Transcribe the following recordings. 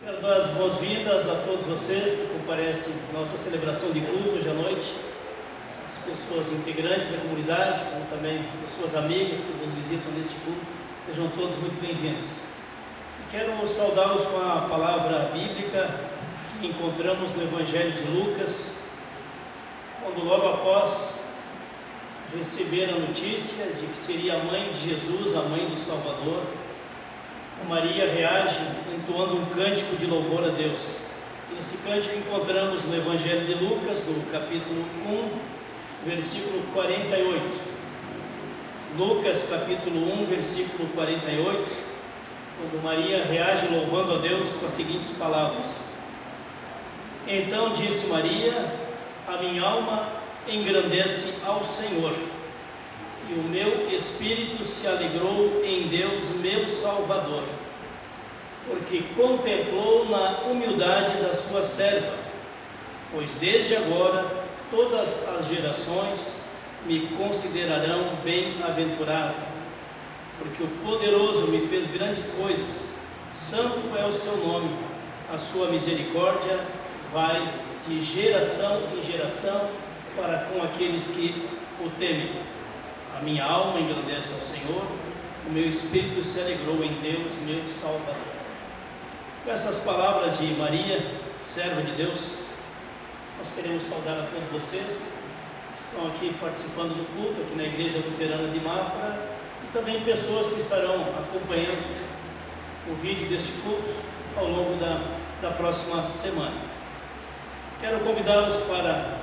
Quero dar as boas-vindas a todos vocês que comparecem à nossa celebração de culto hoje à noite, as pessoas integrantes da comunidade, como também as suas amigas que nos visitam neste culto, sejam todos muito bem-vindos. Quero saudá-los com a palavra bíblica que encontramos no Evangelho de Lucas, quando logo após receber a notícia de que seria a mãe de Jesus, a mãe do Salvador, Maria reage entoando um cântico de louvor a Deus. Esse cântico encontramos no Evangelho de Lucas, do capítulo 1, versículo 48. Lucas, capítulo 1, versículo 48, quando Maria reage louvando a Deus com as seguintes palavras: Então disse Maria: a minha alma engrandece ao Senhor, e o meu espírito se alegrou em Deus, meu Salvador, porque contemplou na humildade da sua serva, pois desde agora todas as gerações me considerarão bem-aventurado, porque o Poderoso me fez grandes coisas, santo é o seu nome, a sua misericórdia vai de geração em geração para com aqueles que o temem. A minha alma engrandece ao Senhor, o meu espírito se alegrou em Deus, meu Salvador. Com essas palavras de Maria, serva de Deus, nós queremos saudar a todos vocês que estão aqui participando do culto, aqui na Igreja Luterana de Mafra, e também pessoas que estarão acompanhando o vídeo deste culto ao longo da próxima semana. Quero convidá-los para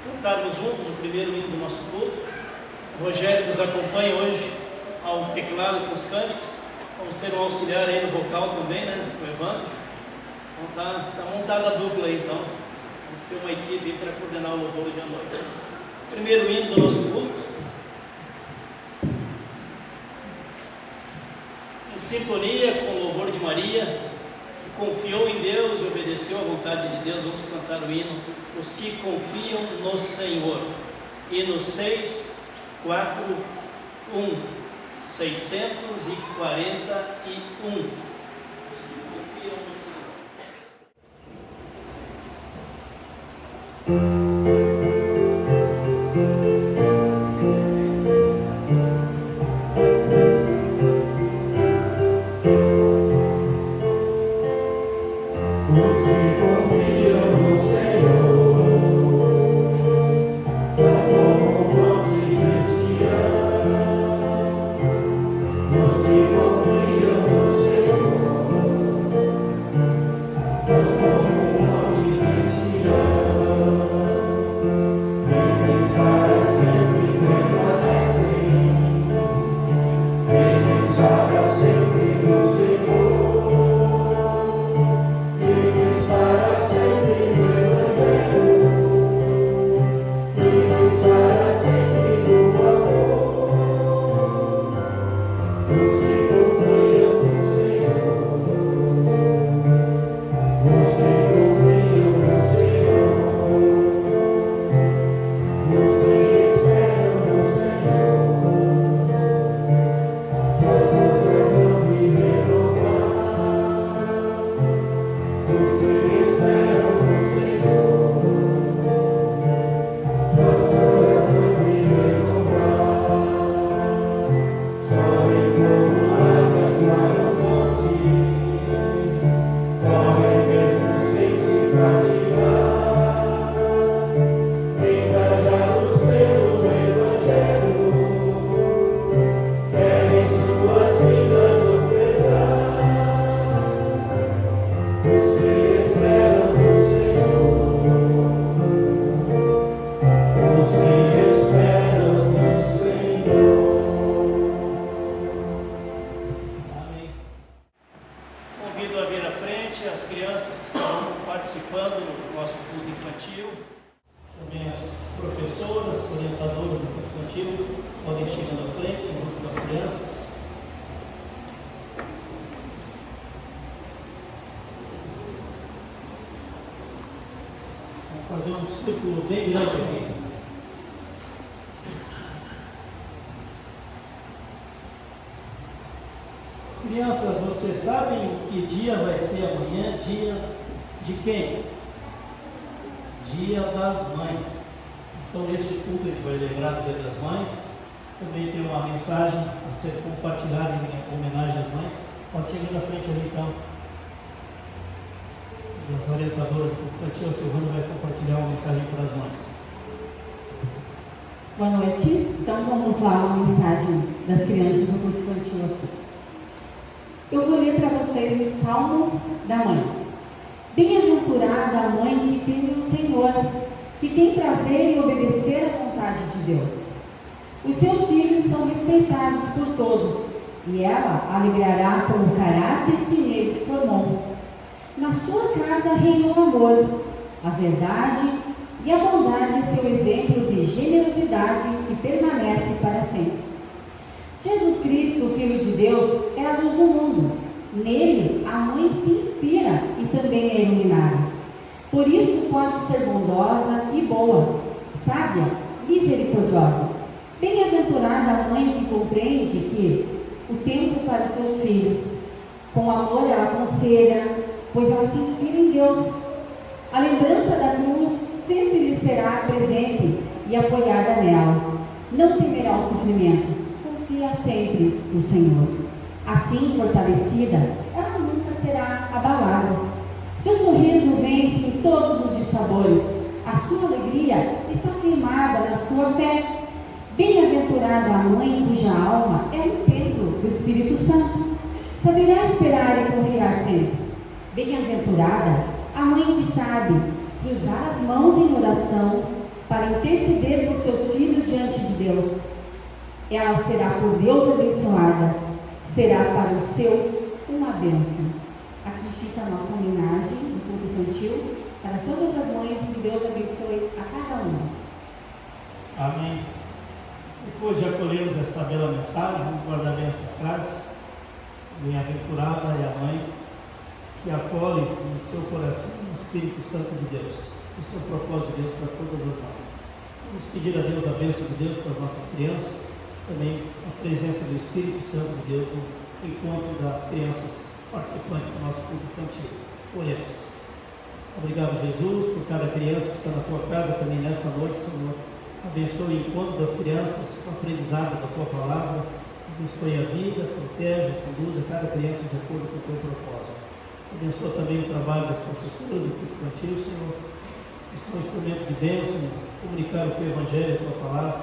cantarmos juntos o primeiro hino do nosso culto. O Rogério nos acompanha hoje ao teclado com os cânticos. Vamos ter um auxiliar aí no vocal também, né? O Evandro. Então tá montada a dupla aí, então. Vamos ter uma equipe aí para coordenar o louvor hoje à noite. Primeiro hino do nosso culto. Em sintonia com o louvor de Maria, que confiou em Deus e obedeceu à vontade de Deus, vamos cantar o hino Os que confiam no Senhor. Hino 6, 4, 1, 641. Os que confiam no Senhor. Fazer um círculo bem grande aqui. Crianças, vocês sabem o que dia vai ser amanhã? Dia de quem? Dia das Mães. Então, neste culto, a gente vai lembrar do Dia das Mães. Também tem uma mensagem a ser compartilhada em homenagem às mães. Pode chegar na frente ali, então. Nossa orientadora do culto infantil, a Silvana, vai compartilhar uma mensagem para as mães. Boa noite. Então, vamos lá, uma mensagem das crianças do culto infantil aqui. Eu vou ler para vocês o Salmo da Mãe. Bem-aventurada a mãe que teme o Senhor, que tem prazer em obedecer à vontade de Deus. Os seus filhos são respeitados por todos, e ela alegrará com o caráter que neles formou. Na sua casa reina o amor, a verdade e a bondade é seu exemplo de generosidade que permanece para sempre. Jesus Cristo, o Filho de Deus, é a luz do mundo. Nele, a mãe se inspira e também é iluminada. Por isso pode ser bondosa e boa, sábia, misericordiosa. Bem-aventurada a mãe que compreende que o tempo para os seus filhos, com amor ela aconselha, pois ela se inspira em Deus. A lembrança da cruz sempre lhe será presente e apoiada nela. Não temerá o sofrimento, confia sempre no Senhor. Assim, fortalecida, ela nunca será abalada. Seu sorriso vence em todos os dissabores. A sua alegria está firmada na sua fé. Bem-aventurada a mãe cuja alma é um templo do Espírito Santo. Saberá esperar e confiar sempre. Bem-aventurada a mãe que sabe cruzar as mãos em oração para interceder por seus filhos diante de Deus. Ela será por Deus abençoada, será para os seus uma bênção. Aqui fica a nossa homenagem no culto infantil para todas as mães, que Deus abençoe a cada uma. Amém. Depois de acolhermos esta bela mensagem, vamos guardar bem essa frase. Bem-aventurada é a mãe que acolhe em seu coração o Espírito Santo de Deus. Esse é o propósito de Deus para todas as mães. Vamos pedir a Deus a bênção de Deus para as nossas crianças, também a presença do Espírito Santo de Deus no encontro das crianças participantes do nosso culto infantil. Oremos. Obrigado, Jesus, por cada criança que está na tua casa também nesta noite, Senhor. Abençoe o encontro das crianças, o aprendizado da tua palavra. Abençoe a vida, protege, conduza cada criança de acordo com o teu propósito. Abençoa também o trabalho das professoras do culto infantil, Senhor, que são instrumentos de bênção, comunicar o teu evangelho, a tua palavra,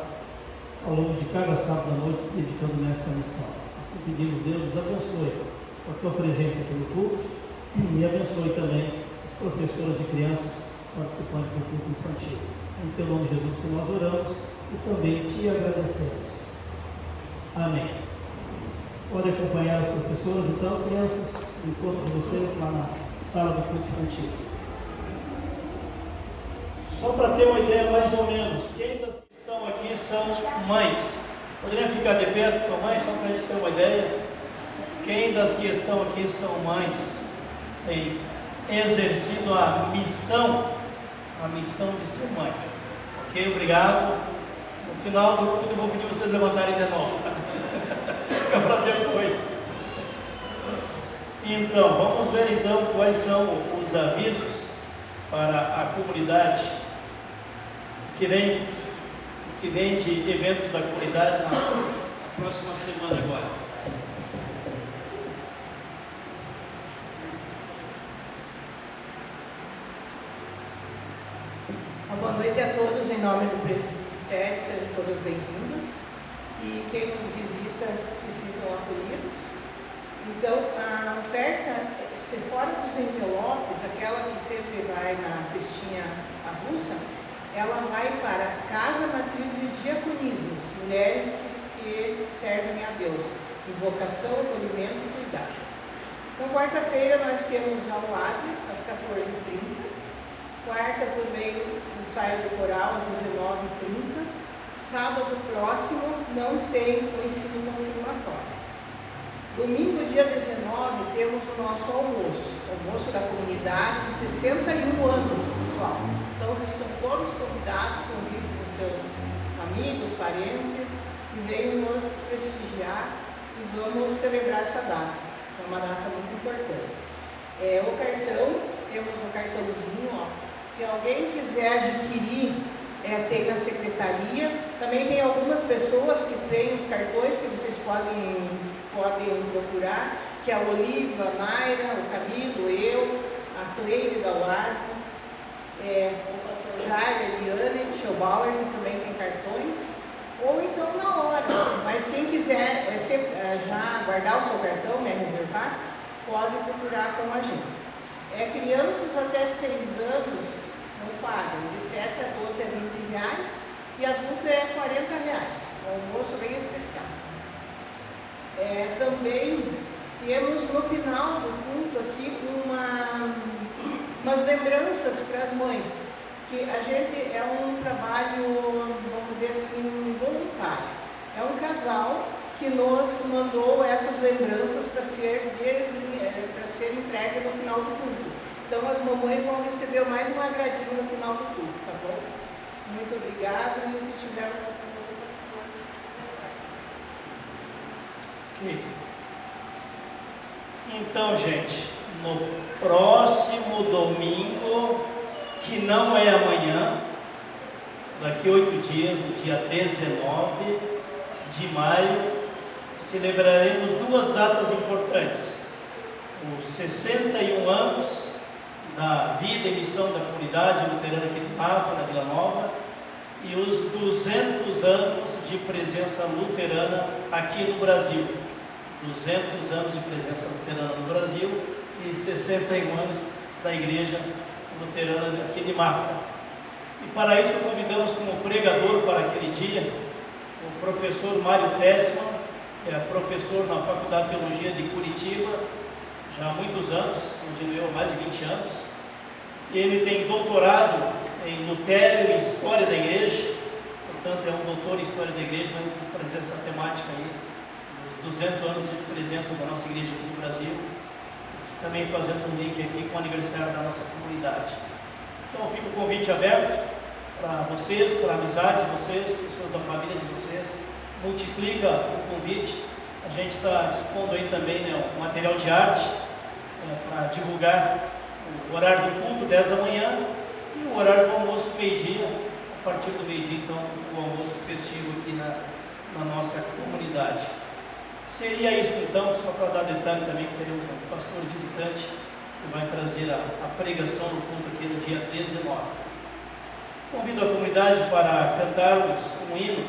ao longo de cada sábado à noite, se dedicando nesta missão. Assim pedimos, Deus, nos abençoe com a tua presença aqui no culto e abençoe também as professoras e crianças participantes do culto infantil. Em teu nome, Jesus, que nós oramos e também te agradecemos. Amém. Podem acompanhar as professoras, então, crianças, o encontro de vocês lá na sala do culto infantil. Só para ter uma ideia mais ou menos, quem das que estão aqui são mães? Poderiam ficar de pé, que são mães, só para a gente ter uma ideia. Quem das que estão aqui são mães? Tem exercido a missão de ser mãe. Ok? Obrigado. No final do culto eu vou pedir vocês levantarem de novo. Fica para depois. Então, vamos ver então quais são os avisos para a comunidade que vem de eventos da comunidade na próxima semana agora. Boa noite a todos, em nome do presbitério, sejam todos bem-vindos. E quem nos visita se sintam acolhidos. Então, a oferta, se fora dos envelopes, aquela que sempre vai na cestinha avulsa, ela vai para a Casa Matriz de Diaconisas, mulheres que servem a Deus, em vocação, acolhimento e cuidado. Então, quarta-feira nós temos a Oase, às 14h30. Quarta também ensaio do coral às 19h30. Sábado próximo não tem o ensino confirmatório. Domingo, dia 19, temos o nosso almoço da comunidade de 61 anos, pessoal. Então estão todos convidados, convidem os seus amigos, parentes, e venham nos prestigiar e vamos celebrar essa data. É uma data muito importante. O cartão, temos um cartãozinho, ó, se alguém quiser adquirir, tem na secretaria. Também tem algumas pessoas que têm os cartões que vocês podem procurar, que é a Oliva, a Mayra, o Camilo, eu, a Cleide da UASI, o pastor Jair, a Eliane, o Schaubauer, que também tem cartões, ou então na hora. Mas quem quiser já guardar o seu cartão, reservar, pode procurar com a gente. Crianças até 6 anos não pagam, de 7 a 12 é R$20 e adulto é R$40. É um almoço bem especial. Também temos no final do culto aqui umas lembranças para as mães, que a gente é um trabalho, vamos dizer assim, voluntário. É um casal que nos mandou essas lembranças para ser entregue no final do culto. Então as mamães vão receber mais um agradinho no final do culto, tá bom? Muito obrigada, e se tiver alguma pergunta, Ok. Então, gente, no próximo domingo, que não é amanhã, daqui 8 dias, no dia 19 de maio, celebraremos 2 datas importantes: os 61 anos da vida e missão da comunidade luterana aqui de Mafra, na Vila Nova, e os 200 anos de presença luterana aqui no Brasil. 200 anos de presença luterana no Brasil e 61 anos da Igreja Luterana aqui de Mafra. E para isso convidamos como pregador para aquele dia o professor Mário Tessman, que é professor na Faculdade de Teologia de Curitiba, já há muitos anos, onde eu há mais de 20 anos. Ele tem doutorado em Lutério e História da Igreja, portanto é um doutor em História da Igreja, vai nos trazer essa temática aí, dos 200 anos de presença da nossa igreja aqui no Brasil, também fazendo um link aqui com o aniversário da nossa comunidade. Então fica o convite aberto para vocês, para amizades de vocês, pessoas da família de vocês. Multiplica o convite. A gente está expondo aí também, né, um material de arte para divulgar o horário do culto, 10 da manhã, e o horário do almoço, meio-dia. A partir do meio-dia, então, o almoço festivo aqui na nossa comunidade. Seria isso, então, só para dar detalhe também, que teremos um pastor visitante que vai trazer a pregação do culto aqui no dia 19. Convido a comunidade para cantarmos um hino.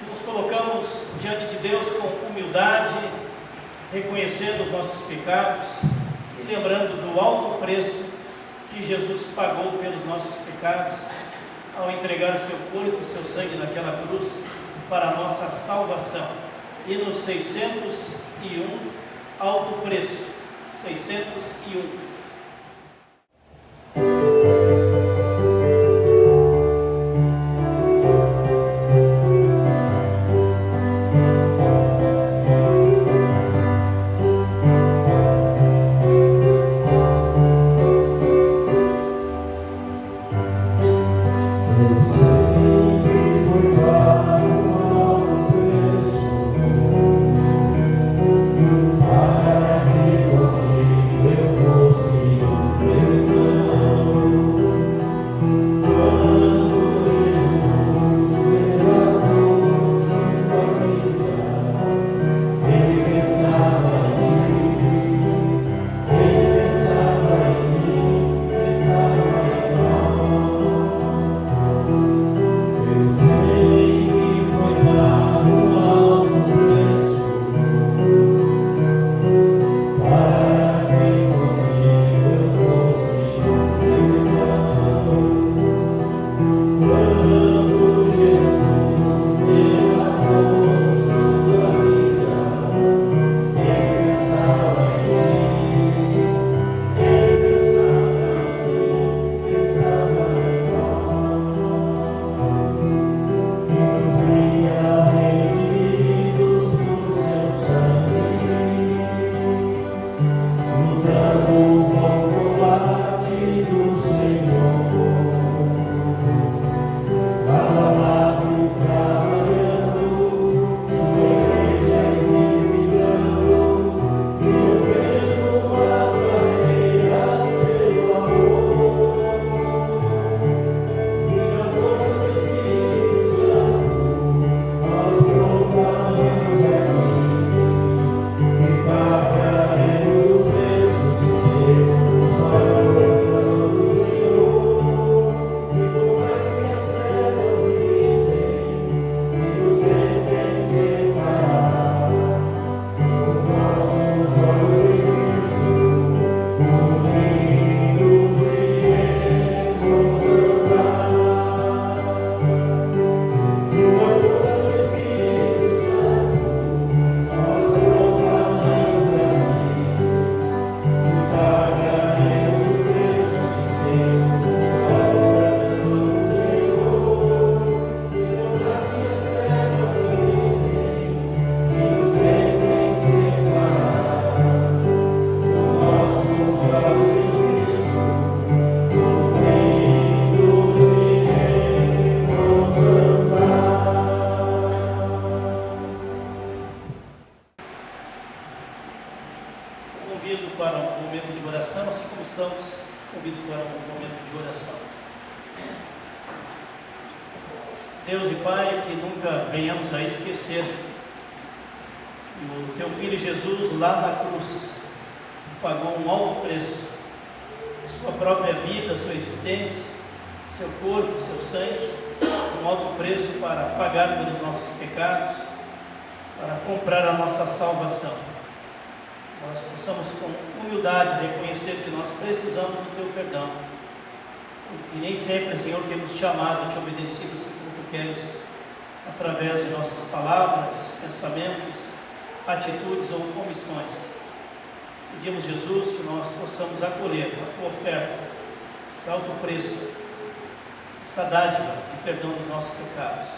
Nos colocamos diante de Deus com humildade, reconhecendo os nossos pecados e lembrando do alto preço que Jesus pagou pelos nossos pecados ao entregar seu corpo e seu sangue naquela cruz para a nossa salvação. Hino 601, alto preço, 601. Para que contigo eu fosse coração, assim como estamos, convido para um momento de oração. Deus e Pai, que nunca venhamos a esquecer que o Teu Filho Jesus, lá na cruz, pagou um alto preço, sua própria vida, sua existência, seu corpo, seu sangue, um alto preço para pagar pelos nossos pecados, para comprar a nossa salvação. Nós possamos com humildade reconhecer que nós precisamos do Teu perdão, e nem sempre, Senhor, temos te amado e te obedecido assim como Tu queres, através de nossas palavras, pensamentos, atitudes ou omissões. Pedimos, Jesus, que nós possamos acolher a Tua oferta, esse alto preço, essa dádiva de perdão dos nossos pecados.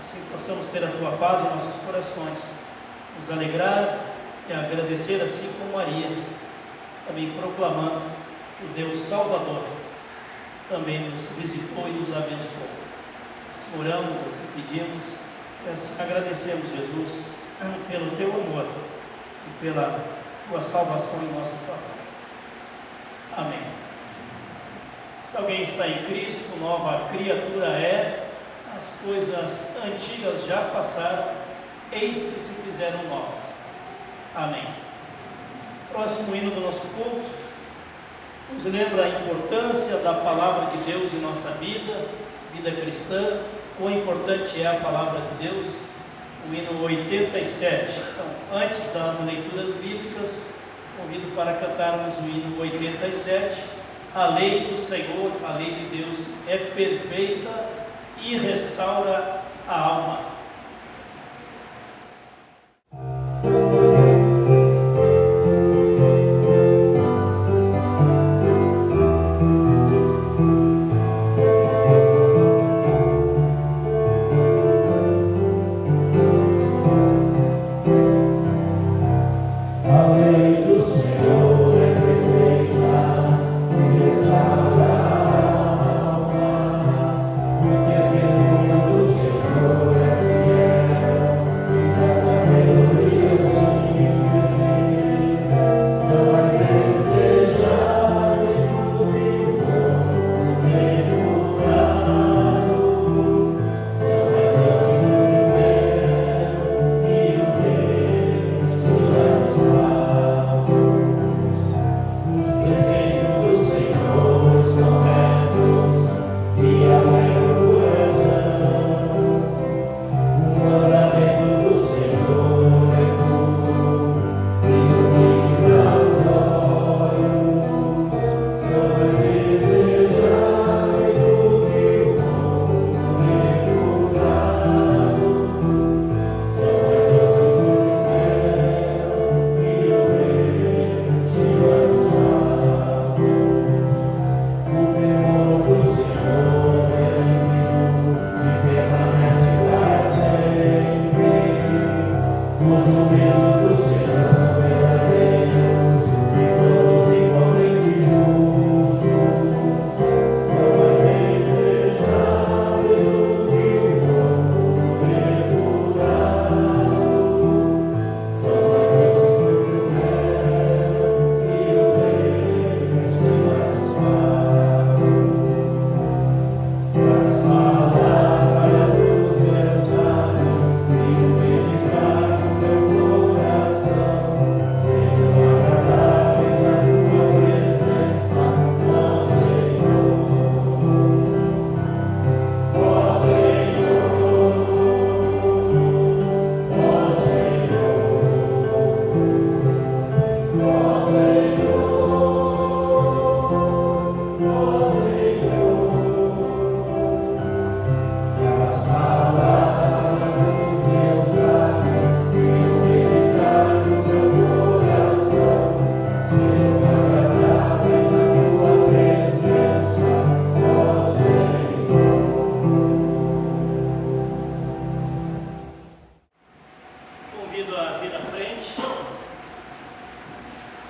Assim possamos ter a Tua paz em nossos corações, nos alegrar e agradecer, assim como Maria, também proclamando que o Deus Salvador também nos visitou e nos abençoou. Assim oramos, assim pedimos, e assim agradecemos, Jesus, pelo Teu amor e pela Tua salvação em nosso favor. Amém. Se alguém está em Cristo, nova criatura é, as coisas antigas já passaram, eis que se fizeram novas. Amém. Próximo hino do nosso culto nos lembra a importância da palavra de Deus em nossa vida cristã, quão importante é a palavra de Deus, o hino 87. Então, antes das leituras bíblicas, convido para cantarmos o hino 87. A lei do Senhor, a lei de Deus é perfeita e restaura a alma.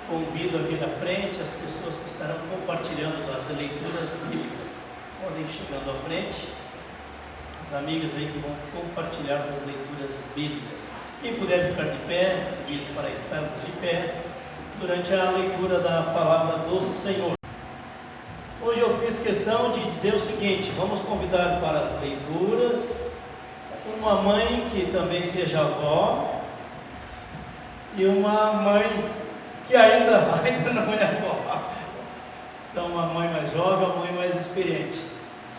Convido aqui na frente as pessoas que estarão compartilhando as leituras bíblicas. Podem ir chegando à frente. As amigas aí que vão compartilhar as leituras bíblicas. Quem puder ficar de pé, convido para estarmos de pé. durante a leitura da palavra do Senhor. Hoje eu fiz questão de dizer o seguinte: vamos convidar para as leituras uma mãe que também seja avó e uma mãe que ainda não é avó. Então, uma mãe mais jovem, uma mãe mais experiente.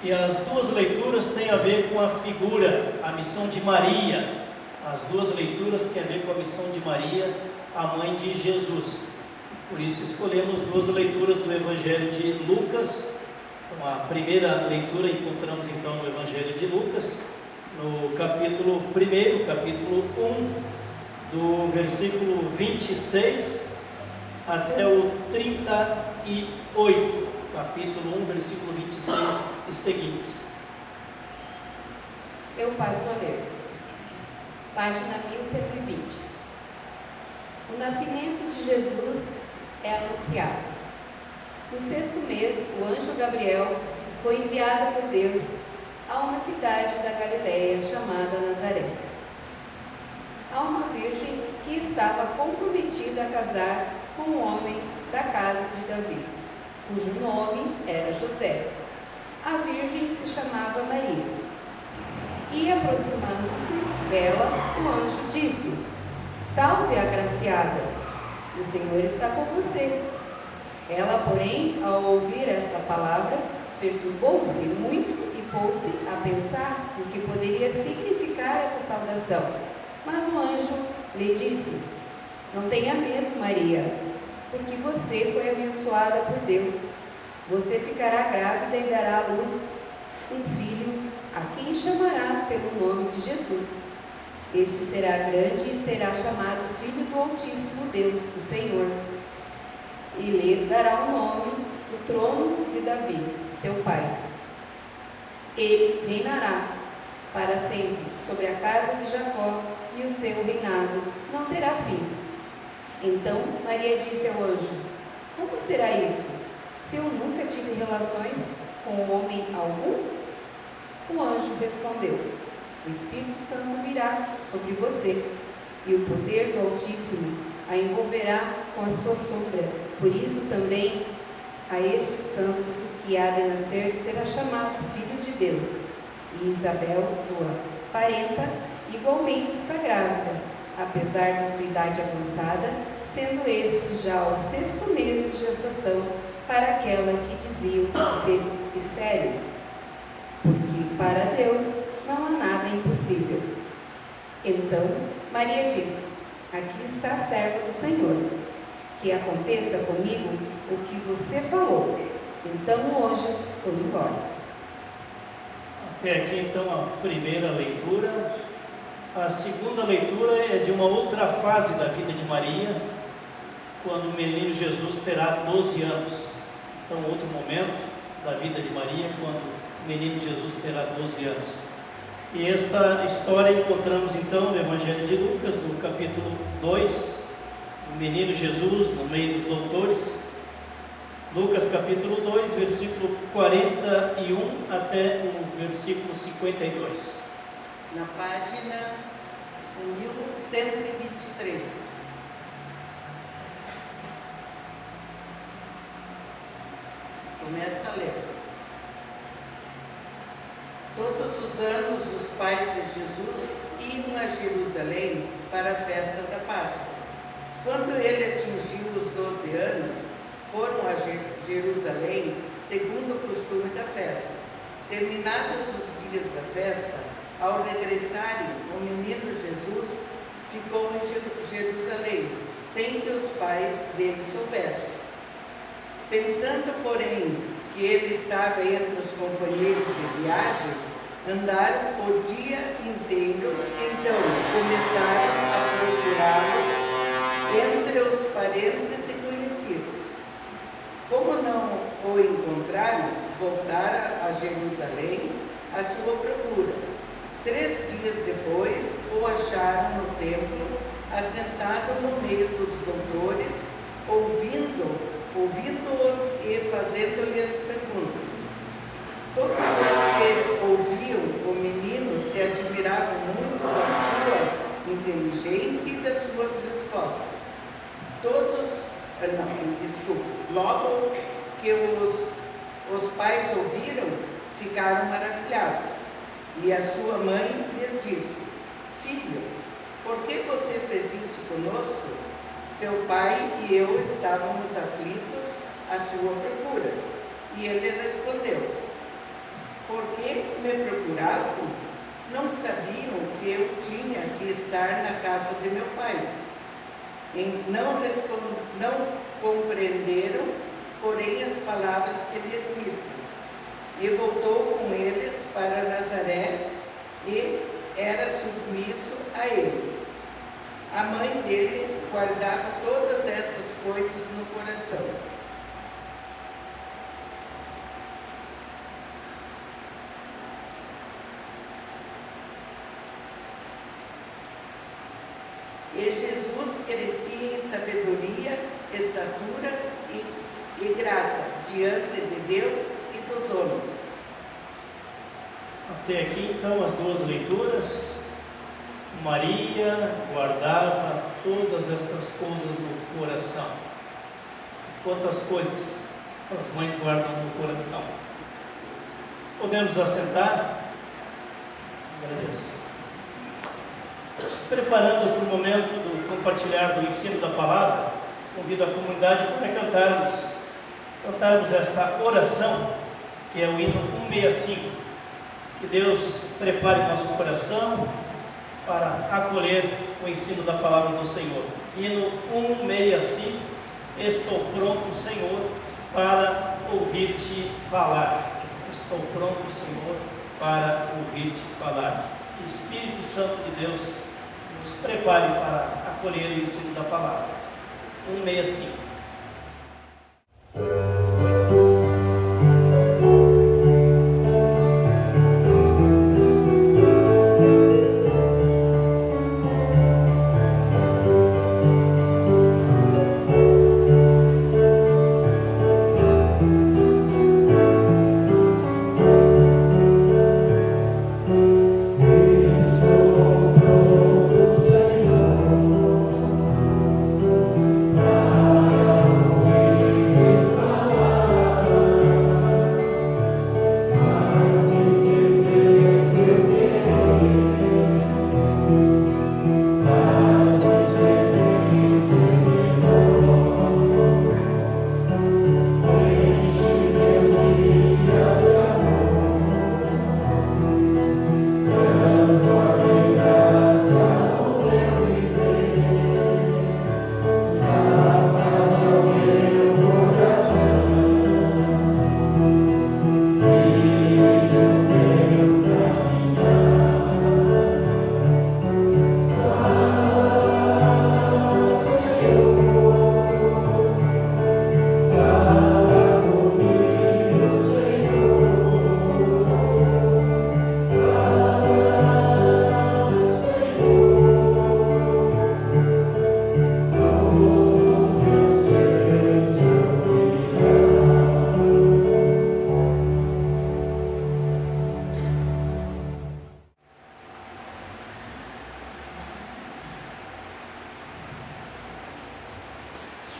E as duas leituras têm a ver com a figura, a missão de Maria. As duas leituras têm a ver com a missão de Maria, a mãe de Jesus. Por isso escolhemos duas leituras do Evangelho de Lucas. Então, a primeira leitura encontramos então no Evangelho de Lucas, no capítulo 1, capítulo 1, do versículo 26 até o 38, capítulo 1, versículo 26 e seguintes. Eu passo a ler. Página 1120. O nascimento de Jesus é anunciado. No 6º mês, o anjo Gabriel foi enviado por Deus a uma cidade da Galileia chamada Nazaré, a uma virgem que estava comprometida a casar com um homem da casa de Davi, cujo nome era José. A virgem se chamava Maria. E, aproximando-se dela, o anjo disse: Salve, agraciada, o Senhor está com você. Ela, porém, ao ouvir esta palavra, perturbou-se muito e pôs-se a pensar no que poderia significar essa saudação. Mas o anjo lhe disse: Não tenha medo, Maria, porque você foi abençoada por Deus. Você ficará grávida e dará à luz um filho, a quem chamará pelo nome de Jesus. Este será grande e será chamado Filho do Altíssimo Deus, o Senhor. E lhe dará o nome do trono de Davi, seu pai. Ele reinará para sempre sobre a casa de Jacó, e o seu reinado não terá fim. Então Maria disse ao anjo: Como será isso, se eu nunca tive relações com homem algum? O anjo respondeu: O Espírito Santo virá sobre você, e o poder do Altíssimo a envolverá com a sua sombra. Por isso também a este santo que há de nascer será chamado Filho de Deus. E Isabel, sua parenta, igualmente está grávida, apesar de sua idade avançada, sendo este já o 6º mês de gestação para aquela que dizia ser estéril. Porque para Deus não há nada impossível. Então Maria disse: Aqui está a serva do Senhor, que aconteça comigo o que você falou. Então o anjo foi embora. Até aqui então a primeira leitura. A segunda leitura é de uma outra fase da vida de Maria, quando o menino Jesus terá 12 anos. Então, outro momento da vida de Maria, quando o menino Jesus terá 12 anos. E esta história encontramos então no Evangelho de Lucas, no capítulo 2, o menino Jesus no meio dos doutores. Lucas capítulo 2, versículo 41 até o versículo 52. Na página 1123. Começa a ler. Todos os anos os pais de Jesus iam a Jerusalém para a festa da Páscoa. Quando ele atingiu os 12 anos, foram a Jerusalém segundo o costume da festa. Terminados os dias da festa, ao regressarem, o menino Jesus ficou em Jerusalém, sem que os pais dele soubessem. Pensando, porém, que ele estava entre os companheiros de viagem, andaram o dia inteiro, então começaram a procurá-lo entre os parentes e conhecidos. Como não o encontraram, voltaram a Jerusalém à sua procura. 3 dias depois, o acharam no templo, assentado no meio dos doutores, ouvindo-os e fazendo-lhes perguntas. Todos os que ouviam o menino se admiravam muito da sua inteligência e das suas respostas. Todos Logo que os pais ouviram, ficaram maravilhados. E a sua mãe lhe disse: Filho, por que você fez isso conosco? Seu pai e eu estávamos aflitos à sua procura. E ele respondeu: Por que me procuravam? Não sabiam que eu tinha que estar na casa de meu pai. Não compreenderam, porém, as palavras que lhe disse. E voltou com eles para Nazaré e era submisso a eles. A mãe dele guardava todas essas coisas no coração. E Jesus crescia em sabedoria, estatura e graça diante de Deus e dos homens. Até aqui, então, as duas leituras. Maria guardava todas estas coisas no coração. Quantas coisas as mães guardam no coração? Podemos assentar? Agradeço. Preparando para o momento do compartilhar do ensino da palavra, convido a comunidade para cantarmos esta oração, que é o hino 165. Que Deus prepare nosso coração para acolher o ensino da palavra do Senhor. Hino 165, estou pronto, Senhor, para ouvir-te falar. Estou pronto, Senhor, para ouvir-te falar. Que o Espírito Santo de Deus nos prepare para acolher o ensino da palavra. 165.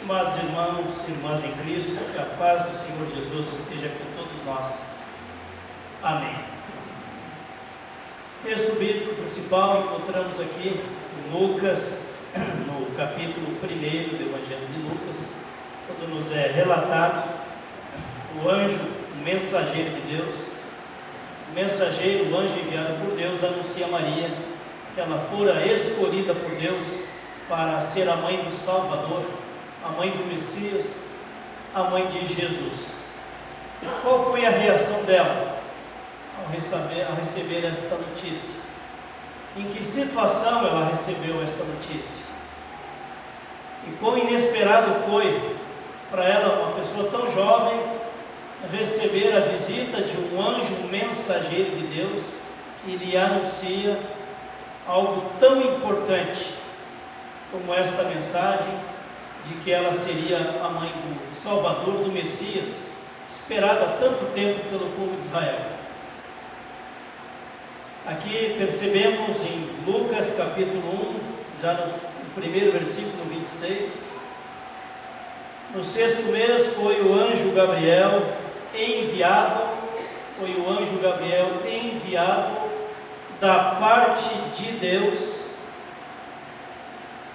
Estimados irmãos e irmãs em Cristo, que a paz do Senhor Jesus esteja com todos nós. Amém. Texto bíblico principal encontramos aqui em Lucas, no capítulo 1 do Evangelho de Lucas, quando nos é relatado o anjo, o mensageiro de Deus, o anjo enviado por Deus, anuncia a Maria que ela fora escolhida por Deus para ser a mãe do Salvador, a mãe do Messias, a mãe de Jesus. Qual foi a reação dela ao receber esta notícia? Em que situação ela recebeu esta notícia? E quão inesperado foi para ela, uma pessoa tão jovem, receber a visita de um anjo mensageiro de Deus que lhe anuncia algo tão importante como esta mensagem de que ela seria a mãe do Salvador, do Messias, esperada há tanto tempo pelo povo de Israel. Aqui percebemos em Lucas capítulo 1, já no primeiro versículo 26, No 6º mês foi o anjo Gabriel enviado da parte de Deus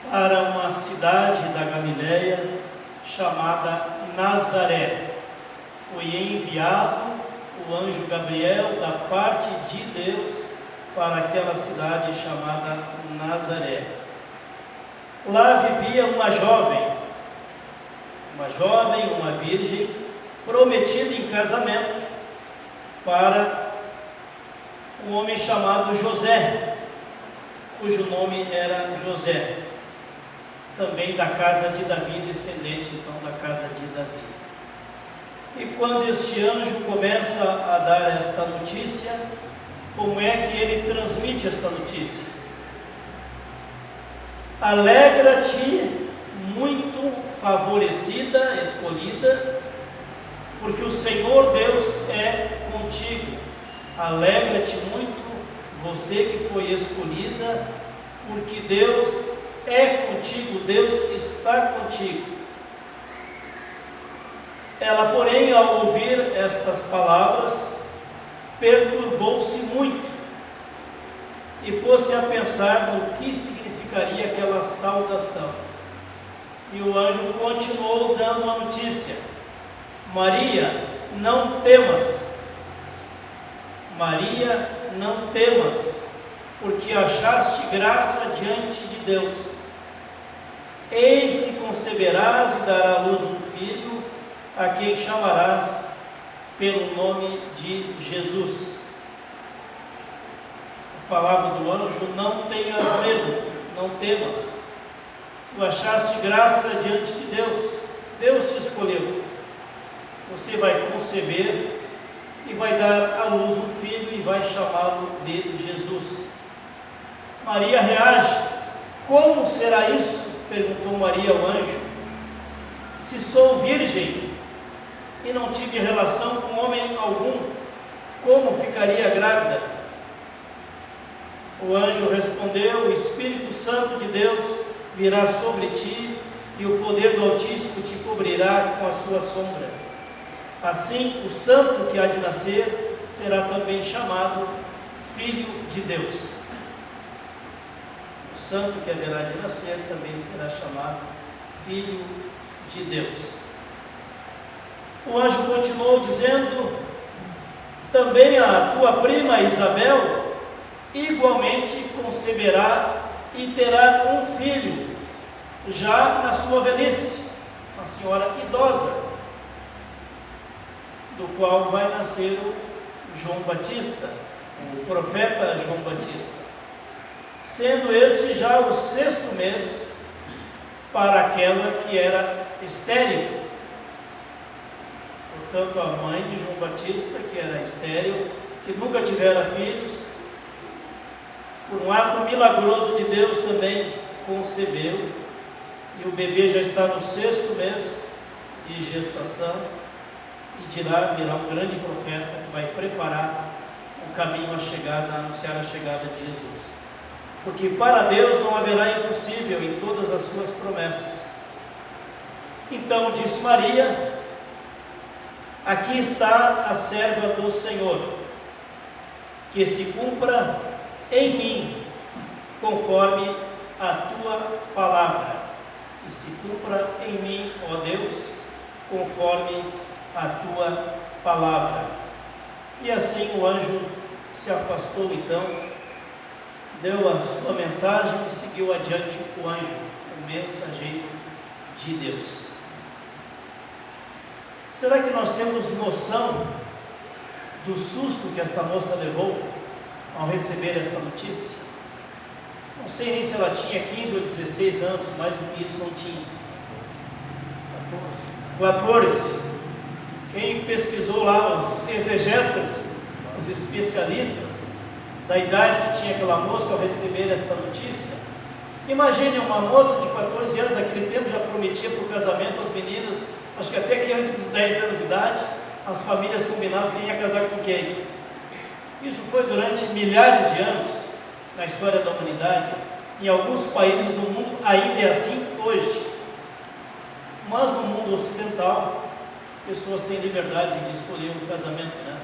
para uma cidade da Galileia chamada Nazaré. Foi enviado o anjo Gabriel da parte de Deus para aquela cidade chamada Nazaré. Lá vivia uma jovem, uma virgem, prometida em casamento para um homem chamado José, cujo nome era José, também da casa de Davi, descendente então da casa de Davi. E quando este anjo começa a dar esta notícia, como é que ele transmite esta notícia? Alegra-te, muito favorecida, escolhida, porque o Senhor Deus é contigo. Alegra-te muito, você que foi escolhida, porque Deus é contigo, Deus está contigo. Ela, porém, ao ouvir estas palavras, perturbou-se muito e pôs-se a pensar no que significaria aquela saudação. E o anjo continuou dando a notícia: Maria, não temas. Maria, não temas, porque achaste graça diante de Deus. Eis que conceberás e darás à luz um filho, a quem chamarás pelo nome de Jesus. A palavra do anjo: não tenhas medo, não temas. Tu achaste graça diante de Deus, Deus te escolheu. Você vai conceber e vai dar à luz um filho e vai chamá-lo de Jesus. Maria reage: como será isso? Perguntou Maria ao anjo. Se sou virgem e não tive relação com homem algum, como ficaria grávida? O anjo respondeu: o Espírito Santo de Deus virá sobre ti, e o poder do Altíssimo te cobrirá com a sua sombra. Assim, o santo que há de nascer será também chamado Filho de Deus. O santo que haverá de nascer também será chamado Filho de Deus. O anjo continuou dizendo: também a tua prima Isabel igualmente conceberá e terá um filho, já na sua velhice, uma senhora idosa, do qual vai nascer o João Batista, o profeta João Batista, sendo este já o 6º mês para aquela que era estéril. Portanto, a mãe de João Batista, que era estéril, que nunca tivera filhos, por um ato milagroso de Deus também concebeu, e o bebê já está no 6º mês de gestação, e de lá virá um grande profeta que vai preparar o caminho à chegada, a anunciar a chegada de Jesus. Porque para Deus não haverá impossível em todas as suas promessas. Então disse Maria: aqui está a serva do Senhor, que se cumpra em mim, conforme a tua palavra. E se cumpra em mim, ó Deus, conforme a tua palavra. E assim o anjo se afastou, então, deu a sua mensagem e seguiu adiante o anjo, o mensageiro de Deus. Será que nós temos noção do susto que esta moça levou ao receber esta notícia? Não sei nem se ela tinha 15 ou 16 anos, mais do que isso não tinha. 14. Quem pesquisou lá, os exegetas, os especialistas da idade que tinha aquela moça ao receber esta notícia, imagine uma moça de 14 anos, naquele tempo já prometia para o casamento às meninas, acho que até que antes dos 10 anos de idade, as famílias combinavam quem ia casar com quem. Isso foi durante milhares de anos na história da humanidade. Em alguns países do mundo ainda é assim hoje. Mas no mundo ocidental, as pessoas têm liberdade de escolher um casamento, né?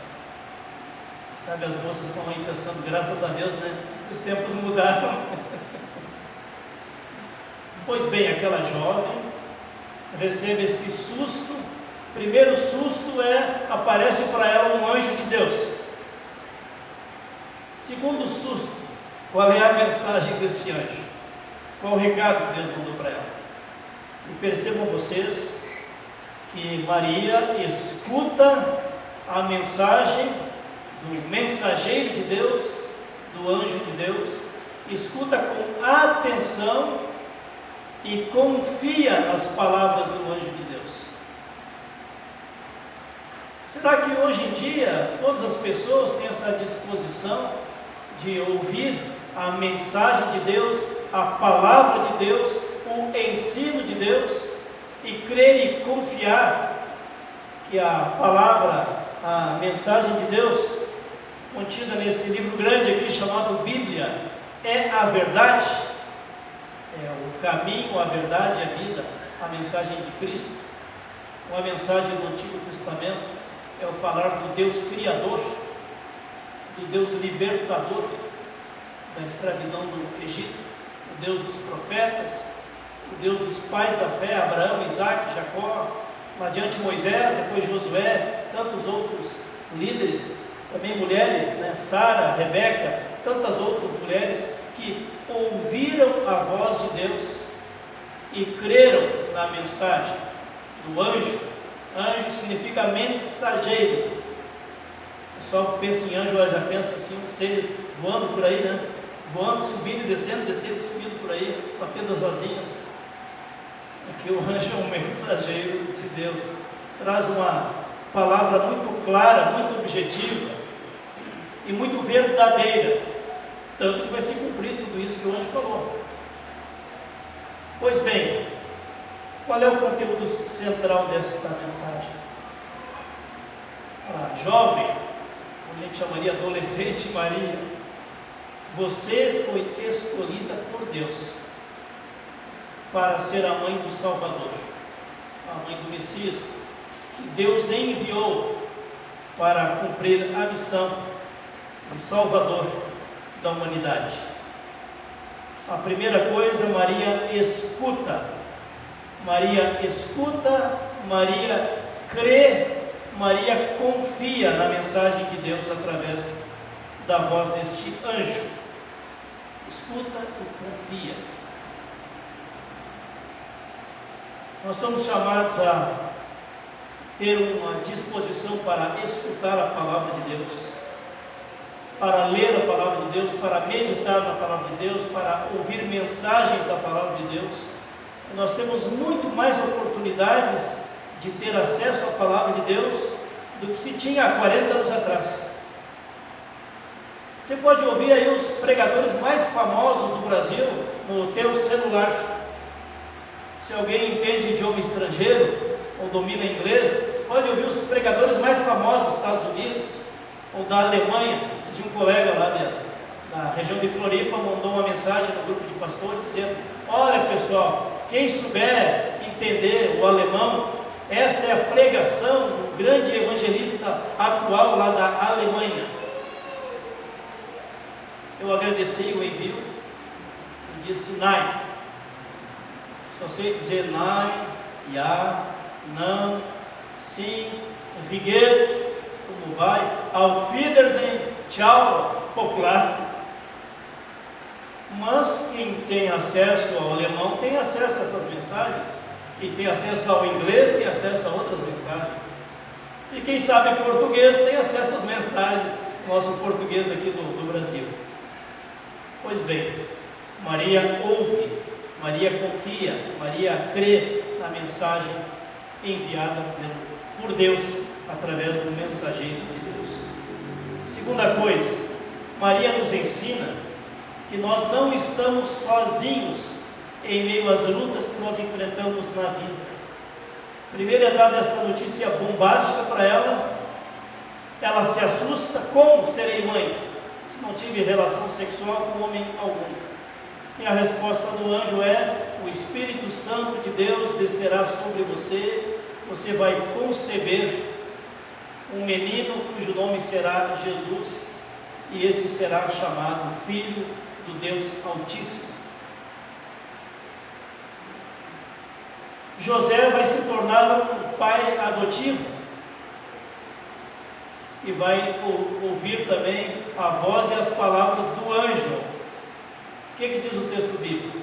Sabe, as moças estão aí pensando, graças a Deus, né? Os tempos mudaram. Pois bem, aquela jovem recebe esse susto. Primeiro susto aparece para ela um anjo de Deus. Segundo susto, qual é a mensagem deste anjo? Qual o recado que Deus mandou para ela? E percebam vocês que Maria escuta a mensagem do mensageiro de Deus, do anjo de Deus, escuta com atenção e confia nas palavras do anjo de Deus. Será que hoje em dia todas as pessoas têm essa disposição de ouvir a mensagem de Deus, a palavra de Deus, o ensino de Deus, e crer e confiar que a palavra, a mensagem de Deus, contida nesse livro grande aqui chamado Bíblia, é a verdade, é o caminho, a verdade e a vida, a mensagem de Cristo? Uma mensagem do Antigo Testamento é o falar do Deus Criador, do Deus Libertador da escravidão do Egito, o Deus dos profetas, o Deus dos pais da fé, Abraão, Isaac, Jacó, lá adiante Moisés, depois Josué, tantos outros líderes, também mulheres, né? Sara, Rebeca, tantas outras mulheres que ouviram a voz de Deus e creram na mensagem do anjo. Anjo significa mensageiro. O pessoal pensa em anjo, já pensa assim, uns seres voando por aí, né? Voando, subindo e descendo e subindo por aí, batendo as asinhas. Aqui o anjo é um mensageiro de Deus, traz uma palavra muito clara, muito objetiva e muito verdadeira, tanto que vai se cumprir tudo isso que o anjo falou. Pois bem, qual é o conteúdo central desta mensagem? A jovem, a gente chamaria adolescente Maria, você foi escolhida por Deus para ser a mãe do Salvador, a mãe do Messias, que Deus enviou para cumprir a missão de Salvador da humanidade. A primeira coisa, Maria escuta, Maria crê, Maria confia na mensagem de Deus através da voz deste anjo. Escuta e confia. Nós somos chamados a ter uma disposição para escutar a palavra de Deus, para ler a palavra de Deus, para meditar na palavra de Deus, para ouvir mensagens da palavra de Deus. Nós temos muito mais oportunidades de ter acesso à palavra de Deus do que se tinha há 40 anos atrás. Você pode ouvir aí os pregadores mais famosos do Brasil no teu celular. Se alguém entende idioma estrangeiro ou domina inglês, pode ouvir os pregadores mais famosos dos Estados Unidos ou da Alemanha. Tinha um colega lá da região de Floripa, mandou uma mensagem no grupo de pastores dizendo: olha pessoal, quem souber entender o alemão, esta é a pregação do grande evangelista atual lá da Alemanha. Eu agradeci o envio e disse: nein. Só sei dizer nein, ja, não, sim, wie geht's, como vai, auf Wiedersehen, tchau, popular. Mas quem tem acesso ao alemão tem acesso a essas mensagens. Quem tem acesso ao inglês tem acesso a outras mensagens. E quem sabe português tem acesso às mensagens, nosso português aqui do Brasil. Pois bem, Maria ouve, Maria confia, Maria crê na mensagem enviada por Deus através do mensageiro de Deus. Segunda coisa, Maria nos ensina que nós não estamos sozinhos em meio às lutas que nós enfrentamos na vida. Primeiro é dada essa notícia bombástica para ela se assusta: como serei mãe se não tive relação sexual com homem algum? E a resposta do anjo é: o Espírito Santo de Deus descerá sobre você, você vai conceber um menino cujo nome será Jesus, e esse será chamado Filho do Deus Altíssimo. José vai se tornar um pai adotivo e vai ouvir também a voz e as palavras do anjo. O que diz o texto bíblico?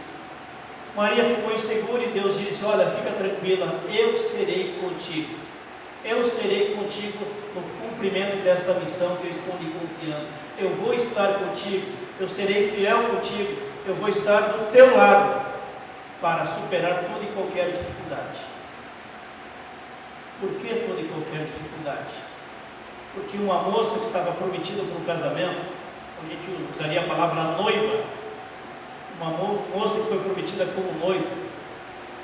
Maria ficou insegura e Deus disse: olha, fica tranquila, eu serei contigo. Eu serei contigo no cumprimento desta missão que eu estou lhe confiando. Eu vou estar contigo, eu serei fiel contigo, eu vou estar do teu lado para superar toda e qualquer dificuldade. Por que toda e qualquer dificuldade? Porque uma moça que estava prometida para um casamento, a gente usaria a palavra noiva, uma moça que foi prometida como noiva,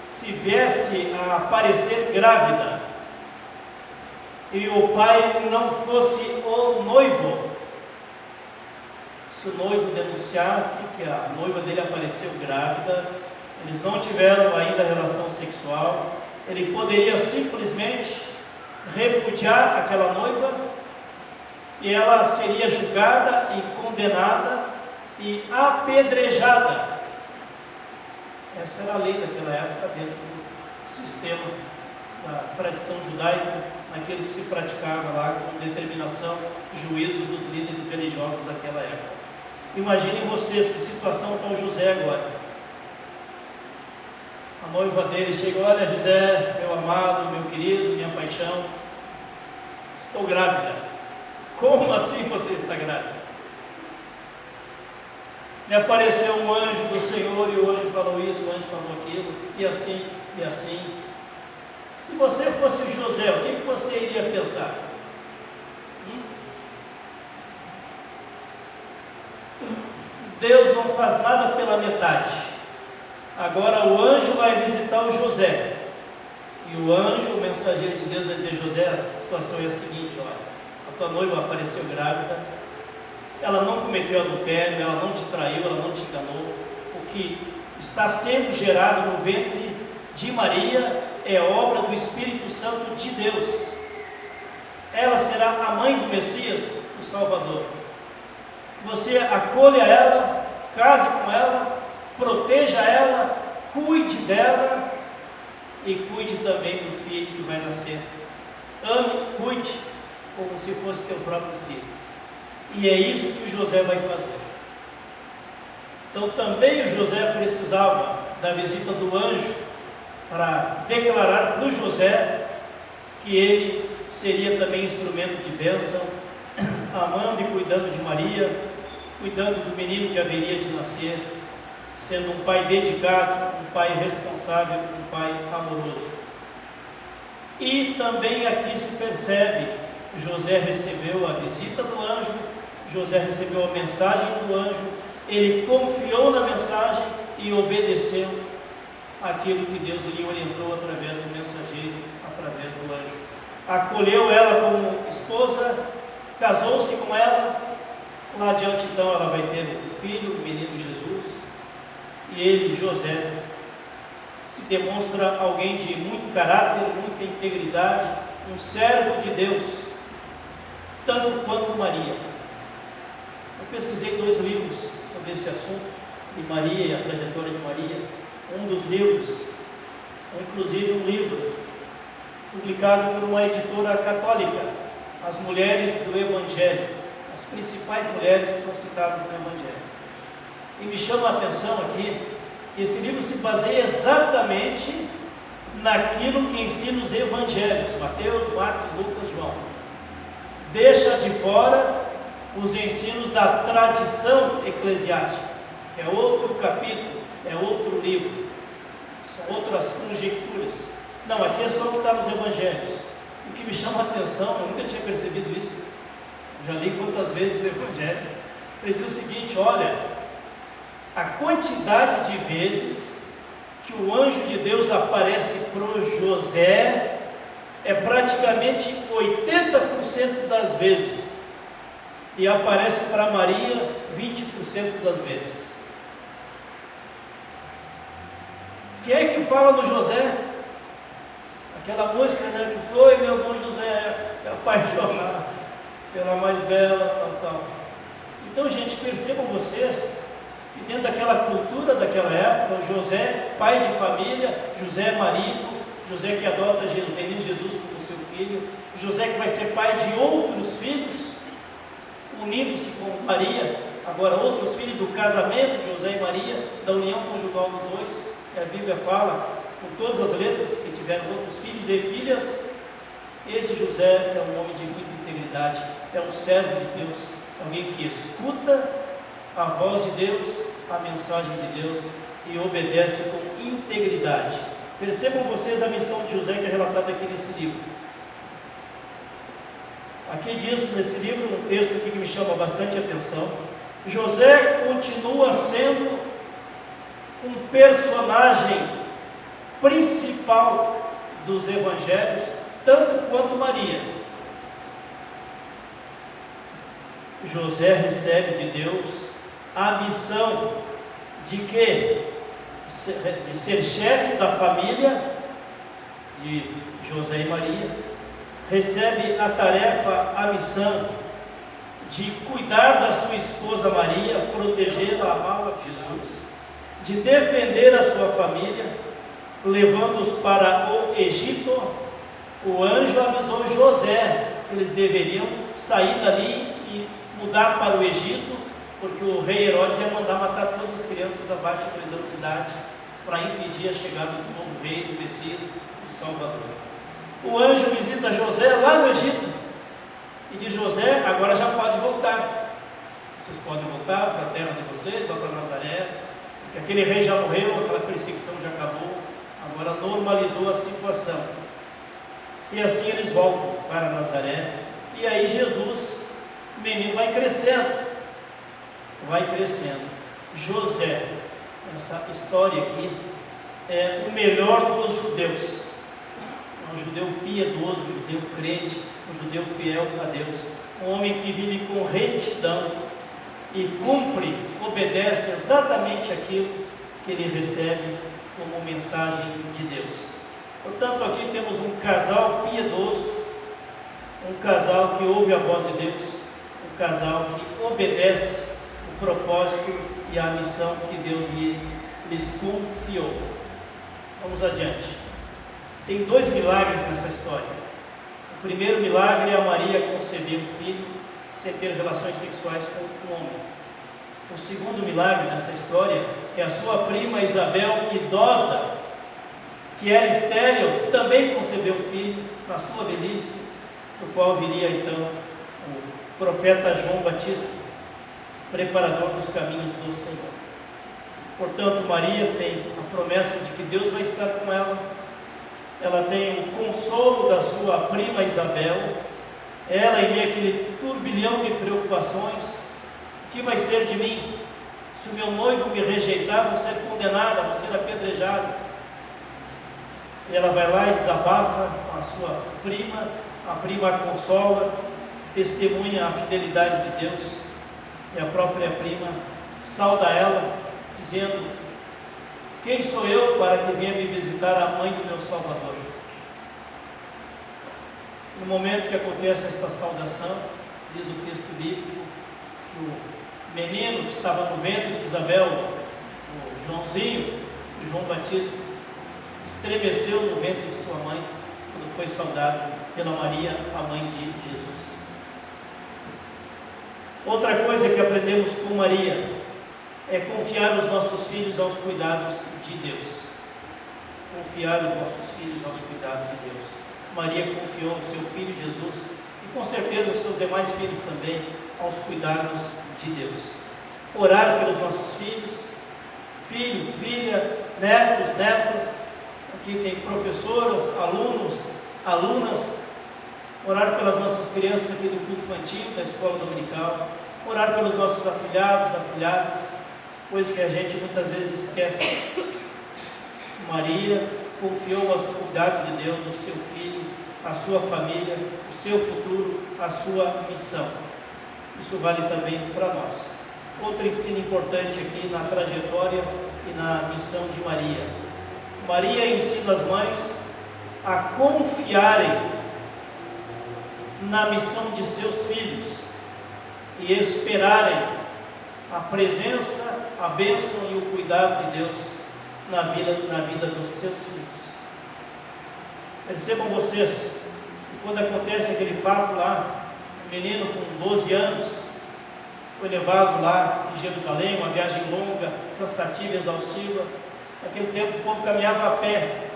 se viesse a aparecer grávida e o pai não fosse o noivo, se o noivo denunciasse que a noiva dele apareceu grávida, eles não tiveram ainda relação sexual, ele poderia simplesmente repudiar aquela noiva e ela seria julgada e condenada e apedrejada. Essa era a lei daquela época dentro do sistema da tradição judaica, naquilo que se praticava lá com determinação, juízo dos líderes religiosos daquela época. Imaginem vocês que situação está o José agora. A noiva dele chega: olha, José, meu amado, meu querido, minha paixão, estou grávida. Como assim você está grávida? Me apareceu um anjo do Senhor e o anjo falou isso, o anjo falou aquilo, e assim, e assim. Se você fosse o José, o que você iria pensar? Deus não faz nada pela metade. Agora o anjo vai visitar o José. E o anjo, o mensageiro de Deus, vai dizer: José, a situação é a seguinte, olha, a tua noiva apareceu grávida, ela não cometeu adultério, ela não te traiu, ela não te enganou. O que está sendo gerado no ventre de Maria é obra do Espírito Santo de Deus. Ela será a mãe do Messias, o Salvador. Você acolha ela, case com ela, proteja ela, cuide dela e cuide também do filho que vai nascer. Ame, cuide como se fosse teu próprio filho. E é isso que o José vai fazer. Então também o José precisava da visita do anjo para declarar para o José que ele seria também instrumento de bênção, amando e cuidando de Maria, cuidando do menino que haveria de nascer, sendo um pai dedicado, um pai responsável, um pai amoroso. E também aqui se percebe: José recebeu a visita do anjo, José recebeu a mensagem do anjo, ele confiou na mensagem e obedeceu aquilo que Deus lhe orientou através do mensageiro, através do anjo. Acolheu ela como esposa, casou-se com ela. Lá adiante então ela vai ter o filho, o menino Jesus. E ele, José, se demonstra alguém de muito caráter, muita integridade, um servo de Deus, tanto quanto Maria. Eu pesquisei 2 livros sobre esse assunto, de Maria e a trajetória de Maria. Um dos livros, inclusive um livro, publicado por uma editora católica, As Mulheres do Evangelho, as principais mulheres que são citadas no Evangelho. E me chama a atenção aqui, que esse livro se baseia exatamente naquilo que ensina os Evangelhos, Mateus, Marcos, Lucas, João. Deixa de fora os ensinos da tradição eclesiástica. É outro capítulo, é outro livro, são outras conjecturas. Não, aqui é só o que está nos Evangelhos. O que me chama a atenção, eu nunca tinha percebido isso, já li quantas vezes os Evangelhos, ele diz o seguinte: olha, a quantidade de vezes que o anjo de Deus aparece para o José é praticamente 80% das vezes, e aparece para Maria 20% das vezes. Quem é que fala no José? Aquela música, né, que foi meu bom José, se apaixonar pela mais bela, tal. Então, gente, percebam vocês que dentro daquela cultura daquela época, José, pai de família, José marido, José que adota o menino Jesus como seu filho, José que vai ser pai de outros filhos, unindo-se com Maria, agora outros filhos do casamento de José e Maria, da união conjugal dos dois, que a Bíblia fala com todas as letras que tiveram outros filhos e filhas. Esse José é um homem de muita integridade, é um servo de Deus, alguém que escuta a voz de Deus, a mensagem de Deus e obedece com integridade. Percebam vocês a missão de José que é relatada aqui nesse livro. Aqui diz nesse livro, um texto aqui que me chama bastante atenção: José continua sendo um personagem principal dos evangelhos, tanto quanto Maria. José recebe de Deus a missão de quê? De ser chefe da família de José e Maria, recebe a tarefa, a missão de cuidar da sua esposa Maria, protegê-la, amá-la, Jesus, de defender a sua família, levando-os para o Egito. O anjo avisou José que eles deveriam sair dali e mudar para o Egito, porque o rei Herodes ia mandar matar todas as crianças abaixo de 2 anos de idade, para impedir a chegada do novo rei, do Messias, do Salvador. O anjo visita José lá no Egito e diz: José, agora já pode voltar. Vocês podem voltar para a terra de vocês, lá para Nazaré, porque aquele rei já morreu, aquela perseguição já acabou, agora normalizou a situação. E assim eles voltam para Nazaré, e aí Jesus, o menino, vai crescendo. José, essa história aqui, é o melhor dos judeus. É um judeu piedoso, um judeu crente, um judeu fiel a Deus, um homem que vive com retidão e cumpre, obedece exatamente aquilo que ele recebe como mensagem de Deus. Portanto, aqui temos um casal piedoso, um casal que ouve a voz de Deus, um casal que obedece o propósito e a missão que Deus lhes confiou. Vamos adiante. Tem 2 milagres nessa história. O primeiro milagre é a Maria conceber um filho sem ter relações sexuais com um homem. O segundo milagre nessa história é a sua prima Isabel, idosa, que era estéril, também concebeu um filho na sua velhice, do qual viria então o profeta João Batista, preparador dos caminhos do Senhor. Portanto, Maria tem a promessa de que Deus vai estar com ela. Ela tem o consolo da sua prima Isabel. Ela, em meio àquele turbilhão de preocupações: o que vai ser de mim? Se o meu noivo me rejeitar, vou ser condenada, vou ser apedrejada. E ela vai lá e desabafa com a sua prima, a prima a consola, testemunha a fidelidade de Deus, e a própria prima sauda ela, dizendo: quem sou eu para que venha me visitar a mãe do meu Salvador? No momento que acontece esta saudação, diz o texto bíblico, que o menino que estava no ventre de Isabel, o Joãozinho, o João Batista, estremeceu no ventre de sua mãe, quando foi saudado pela Maria, a mãe de Jesus. Outra coisa que aprendemos com Maria é confiar os nossos filhos aos cuidados de Deus. Confiar os nossos filhos aos cuidados de Deus. Maria confiou o seu filho Jesus, e com certeza os seus demais filhos também, aos cuidados de Deus. Orar pelos nossos filhos, filho, filha, netos, netas. Aqui tem professoras, alunos, alunas. Orar pelas nossas crianças aqui do culto infantil, da escola dominical. Orar pelos nossos afilhados, afilhadas, coisa que a gente muitas vezes esquece. Maria confiou aos cuidados de Deus o seu filho, a sua família, o seu futuro, a sua missão. Isso vale também para nós. Outro ensino importante aqui na trajetória e na missão de Maria: Maria ensina as mães a confiarem na missão de seus filhos e esperarem a presença, a bênção e o cuidado de Deus na vida dos seus filhos. Percebam vocês, quando acontece aquele fato lá, um menino com 12 anos foi levado lá em Jerusalém, uma viagem longa, cansativa, exaustiva. Naquele tempo o povo caminhava a pé,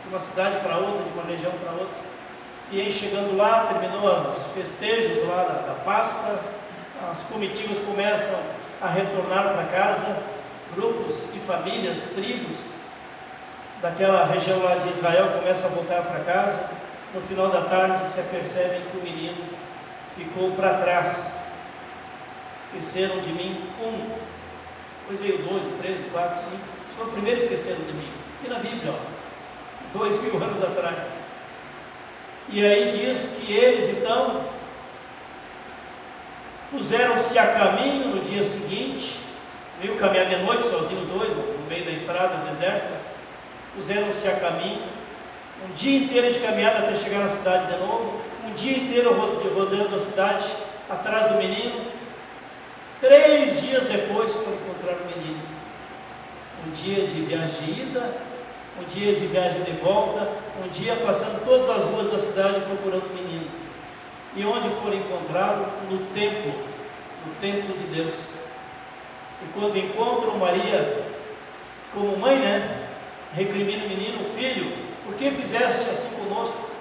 de uma cidade para outra, de uma região para outra. E aí chegando lá, terminou os festejos lá da Páscoa, as comitivas começam a retornar para casa, grupos de famílias, tribos daquela região lá de Israel começam a voltar para casa. No final da tarde se apercebem que o menino ficou para trás. Esqueceram de mim depois veio 2, 3, 4, 5. Esse foi o primeiro esqueceram de mim. Aqui na Bíblia, 2000 anos atrás. E aí diz que eles então puseram-se a caminho no dia seguinte, veio caminhar de noite sozinhos os dois, no meio da estrada deserta, puseram-se a caminho, um dia inteiro de caminhada até chegar na cidade de novo, um dia inteiro rodando a cidade atrás do menino. 3 dias depois foram encontrar o menino. Um dia de viagem de ida, um dia de viagem de volta, um dia passando todas as ruas da cidade procurando o menino. E onde foram encontrá-lo? No templo de Deus. E quando encontram Maria, como mãe, recrimina o menino: filho, por que fizeste assim conosco?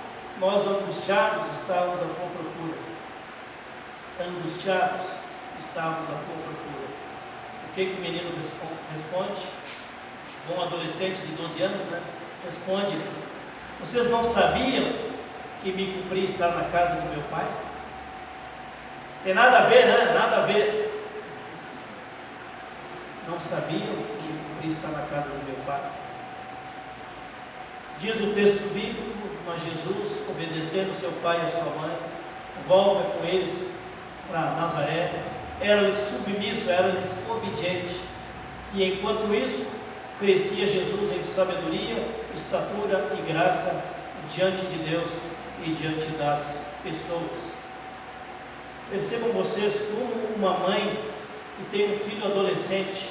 Nós angustiados estávamos à tua procura. Angustiados estávamos à tua procura. O que o menino responde? Bom adolescente de 12 anos, responde: vocês não sabiam que me cumpria estar na casa de meu pai? Tem nada a ver, nada a ver. Não sabiam que me cumpria estar na casa de meu pai? Diz o texto bíblico, mas Jesus, obedecendo seu pai e a sua mãe, volta com eles para Nazaré. Era-lhes submisso, era-lhes obediente. E enquanto isso, crescia Jesus em sabedoria, estatura e graça diante de Deus e diante das pessoas. Percebam vocês como uma mãe que tem um filho adolescente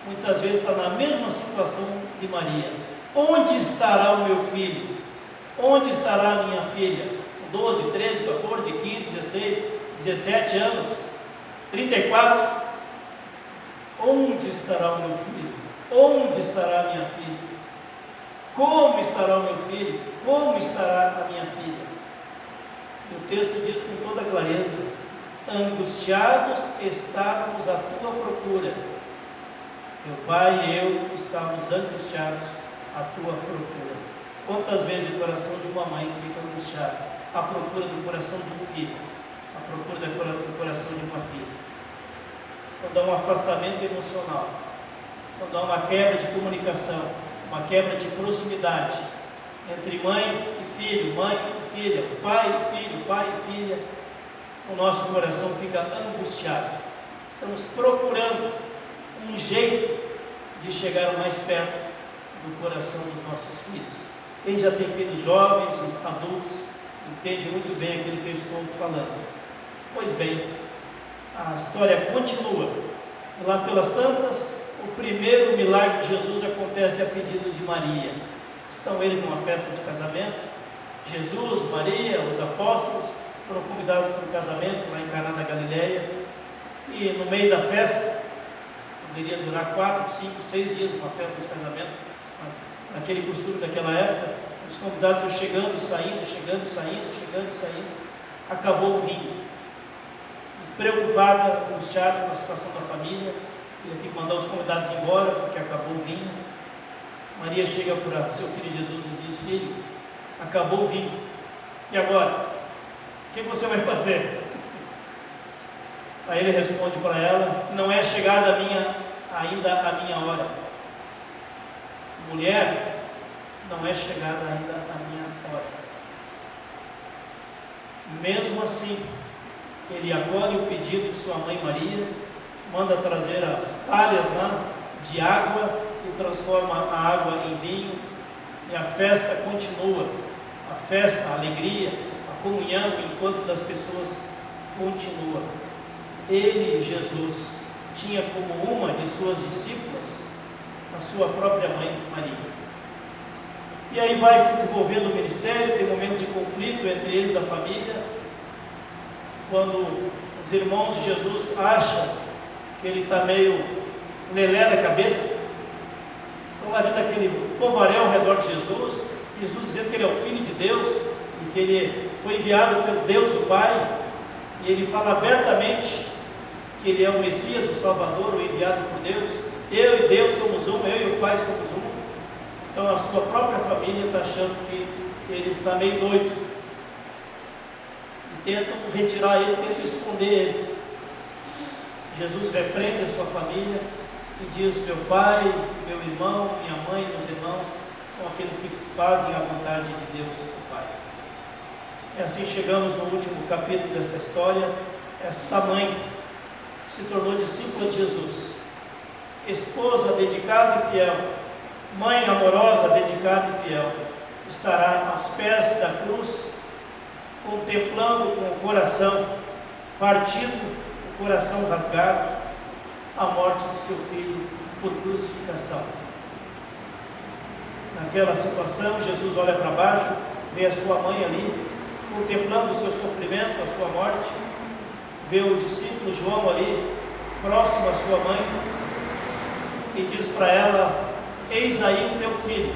muitas vezes está na mesma situação de Maria. Onde estará o meu filho? Onde estará a minha filha? 12, 13, 14, 15, 16, 17 anos, 34? Onde estará o meu filho? Onde estará a minha filha? Como estará o meu filho? Como estará a minha filha? E o texto diz com toda clareza: angustiados estávamos à tua procura. Meu pai e eu estávamos angustiados à tua procura. Quantas vezes o coração de uma mãe fica angustiado à procura do coração de um filho, à procura do coração de uma filha? Quando há um afastamento emocional, quando há uma quebra de comunicação, uma quebra de proximidade entre mãe e filho, mãe e filha, pai e filho, pai e filha, o nosso coração fica angustiado. Estamos procurando um jeito de chegar mais perto do coração dos nossos filhos. Quem já tem filhos jovens, adultos, entende muito bem aquilo que eu estou falando. Pois bem, a história continua. E lá pelas tantas, o primeiro milagre de Jesus acontece a pedido de Maria. Estão eles numa festa de casamento. Jesus, Maria, os apóstolos foram convidados para um casamento lá em Caná da Galileia. E no meio da festa, poderia durar 4, 5, 6 dias uma festa de casamento, naquele costume daquela época, os convidados iam chegando e saindo, chegando e saindo, chegando e saindo. Acabou o vinho. Preocupada, angustiada com a situação da família, ia ter que mandar os convidados embora porque acabou o vinho. Maria chega para seu filho Jesus e diz: filho, acabou o vinho, e agora? O que você vai fazer? Aí ele responde para ela: não é chegada ainda a minha hora. Mulher, não é chegada ainda a minha hora. Mesmo assim, ele acolhe o pedido de sua mãe Maria, manda trazer as talhas lá de água e transforma a água em vinho, e a festa continua, a festa, a alegria, a comunhão, o encontro das pessoas continua. Ele, Jesus, tinha como uma de suas discípulas a sua própria mãe, Maria. E aí vai se desenvolvendo o ministério, tem momentos de conflito entre eles da família, quando os irmãos de Jesus acham que ele está meio lelé da cabeça, então vai vendo aquele povaréu ao redor de Jesus, Jesus dizendo que ele é o Filho de Deus, e que ele foi enviado pelo Deus o Pai, e ele fala abertamente que ele é o Messias, o Salvador, o enviado por Deus. Eu e Deus somos um, eu e o Pai somos um. Então a sua própria família está achando que ele está meio doido, e tentam retirar ele, tentam esconder ele. Jesus repreende a sua família e diz: meu pai, meu irmão, minha mãe, meus irmãos são aqueles que fazem a vontade de Deus o Pai. E assim chegamos no último capítulo dessa história. Esta mãe se tornou discípula de Jesus, esposa dedicada e fiel, mãe amorosa, dedicada e fiel, estará aos pés da cruz, contemplando com o coração partido, o coração rasgado, a morte de seu filho por crucificação. Naquela situação, Jesus olha para baixo, vê a sua mãe ali, contemplando o seu sofrimento, a sua morte, vê o discípulo João ali, próximo à sua mãe, e diz para ela: eis aí o teu filho.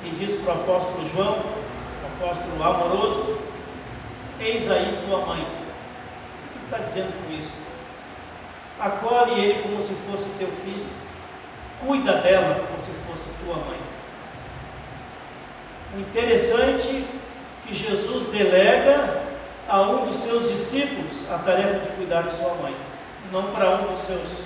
E diz para o apóstolo João, o apóstolo amoroso: eis aí tua mãe. O que está dizendo com isso? Acolhe ele como se fosse teu filho, cuida dela como se fosse tua mãe. O interessante é que Jesus delega a um dos seus discípulos a tarefa de cuidar de sua mãe, não para um dos seus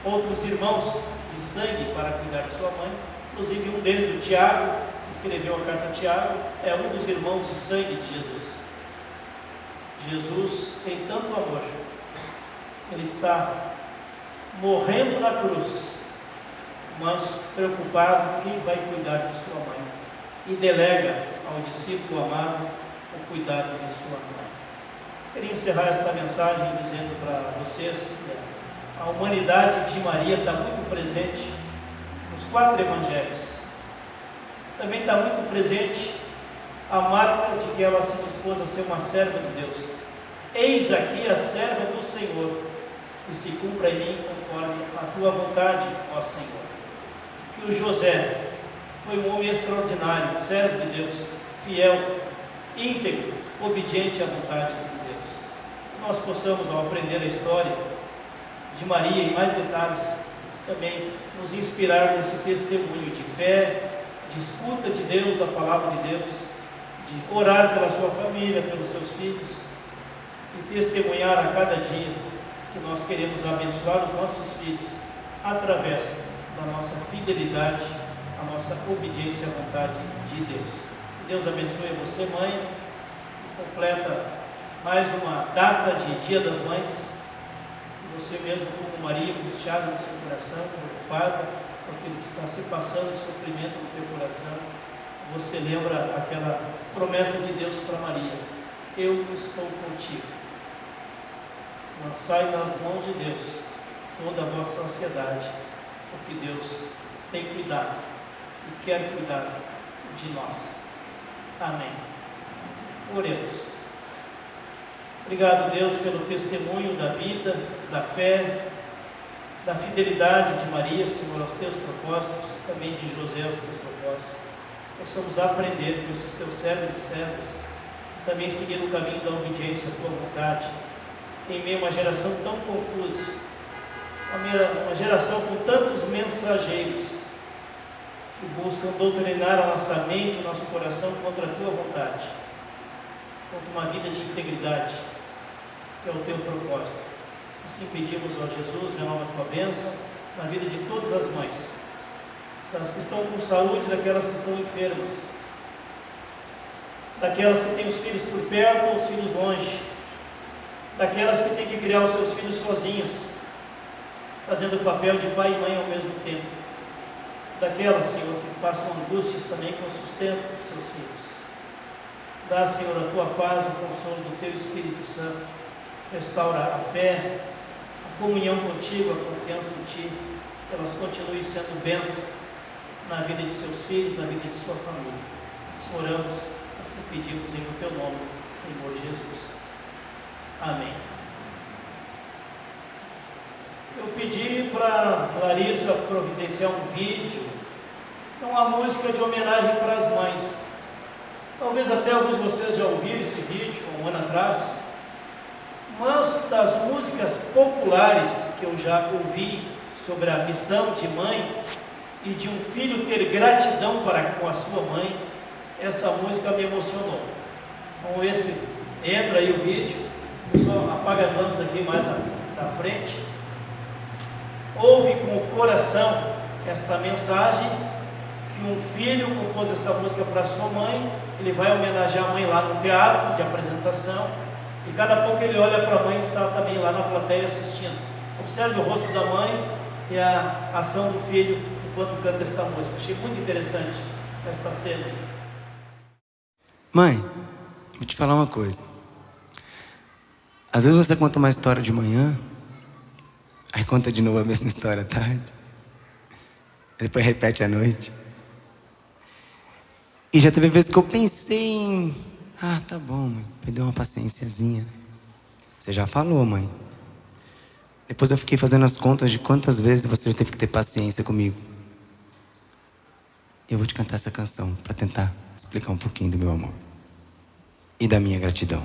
outros irmãos de sangue para cuidar de sua mãe. Inclusive um deles, o Tiago, que escreveu a carta a Tiago, é um dos irmãos de sangue de Jesus. Jesus tem tanto amor, ele está morrendo na cruz, mas preocupado quem vai cuidar de sua mãe, e delega ao discípulo amado o cuidado de sua mãe. Queria encerrar esta mensagem dizendo para vocês que a humanidade de Maria está muito presente nos 4 evangelhos. Também está muito presente a marca de que ela se dispôs a ser uma serva de Deus. Eis aqui a serva do Senhor, que se cumpra em mim conforme a tua vontade, ó Senhor. Que o José foi um homem extraordinário, servo de Deus, fiel, íntegro, obediente à vontade de Deus. Que nós possamos, ao aprender a história de Maria em mais detalhes, também nos inspirar nesse testemunho de fé, de escuta de Deus, da palavra de Deus, de orar pela sua família, pelos seus filhos, e testemunhar a cada dia que nós queremos abençoar os nossos filhos através da nossa fidelidade, a nossa obediência à vontade de Deus. Que Deus abençoe você, mãe, e completa mais uma data de Dia das Mães. E você mesmo, como Maria, angustiada no seu coração, preocupada com aquilo que está se passando de sofrimento no teu coração, você lembra aquela promessa de Deus para Maria: eu estou contigo. Lançai nas mãos de Deus toda a vossa ansiedade, porque Deus tem cuidado e quer cuidar de nós. Amém. Oremos. Obrigado, Deus, pelo testemunho da vida, da fé, da fidelidade de Maria, Senhor, aos teus propósitos, também de José aos teus propósitos. Possamos aprender com esses teus servos e servas, também seguir o caminho da obediência à tua vontade, em meio a uma geração tão confusa, uma geração com tantos mensageiros que buscam doutrinar a nossa mente, o nosso coração contra a tua vontade, contra uma vida de integridade, que é o teu propósito. Assim pedimos ao Jesus, renova a tua bênção na vida de todas as mães, das que estão com saúde, daquelas que estão enfermas, daquelas que têm os filhos por perto ou os filhos longe, daquelas que têm que criar os seus filhos sozinhas, fazendo o papel de pai e mãe ao mesmo tempo. daquelas, Senhor, que passam angústias também com o sustento dos seus filhos. Dá, Senhor, a tua paz, o consolo do teu Espírito Santo. Restaura a fé, a comunhão contigo, a confiança em ti, que elas continuem sendo bênção na vida de seus filhos, na vida de sua família. Assim oramos, assim pedimos em teu nome, Senhor Jesus. Amém. Eu pedi para Larissa providenciar um vídeo, uma música de homenagem para as mães. Talvez até alguns de vocês já ouviram esse vídeo um ano atrás. Mas das músicas populares que eu já ouvi sobre a missão de mãe e de um filho ter gratidão para com a sua mãe, essa música me emocionou. Vamos ver se entra aí o vídeo. Eu só apago as lâmpadas aqui mais da frente. Ouve com o coração esta mensagem que um filho compôs essa música para sua mãe. Ele vai homenagear a mãe lá no teatro de apresentação. E cada pouco ele olha para a mãe que está também lá na plateia assistindo. Observe o rosto da mãe e a ação do filho enquanto canta esta música. Achei muito interessante esta cena. Mãe, vou te falar uma coisa. Às vezes você conta uma história de manhã, aí conta de novo a mesma história à tarde, depois repete à noite. E já teve vezes que eu pensei em... tá bom, mãe, perdeu uma paciênciazinha. Você já falou, mãe. Depois eu fiquei fazendo as contas de quantas vezes você já teve que ter paciência comigo. Eu vou te cantar essa canção para tentar explicar um pouquinho do meu amor e da minha gratidão.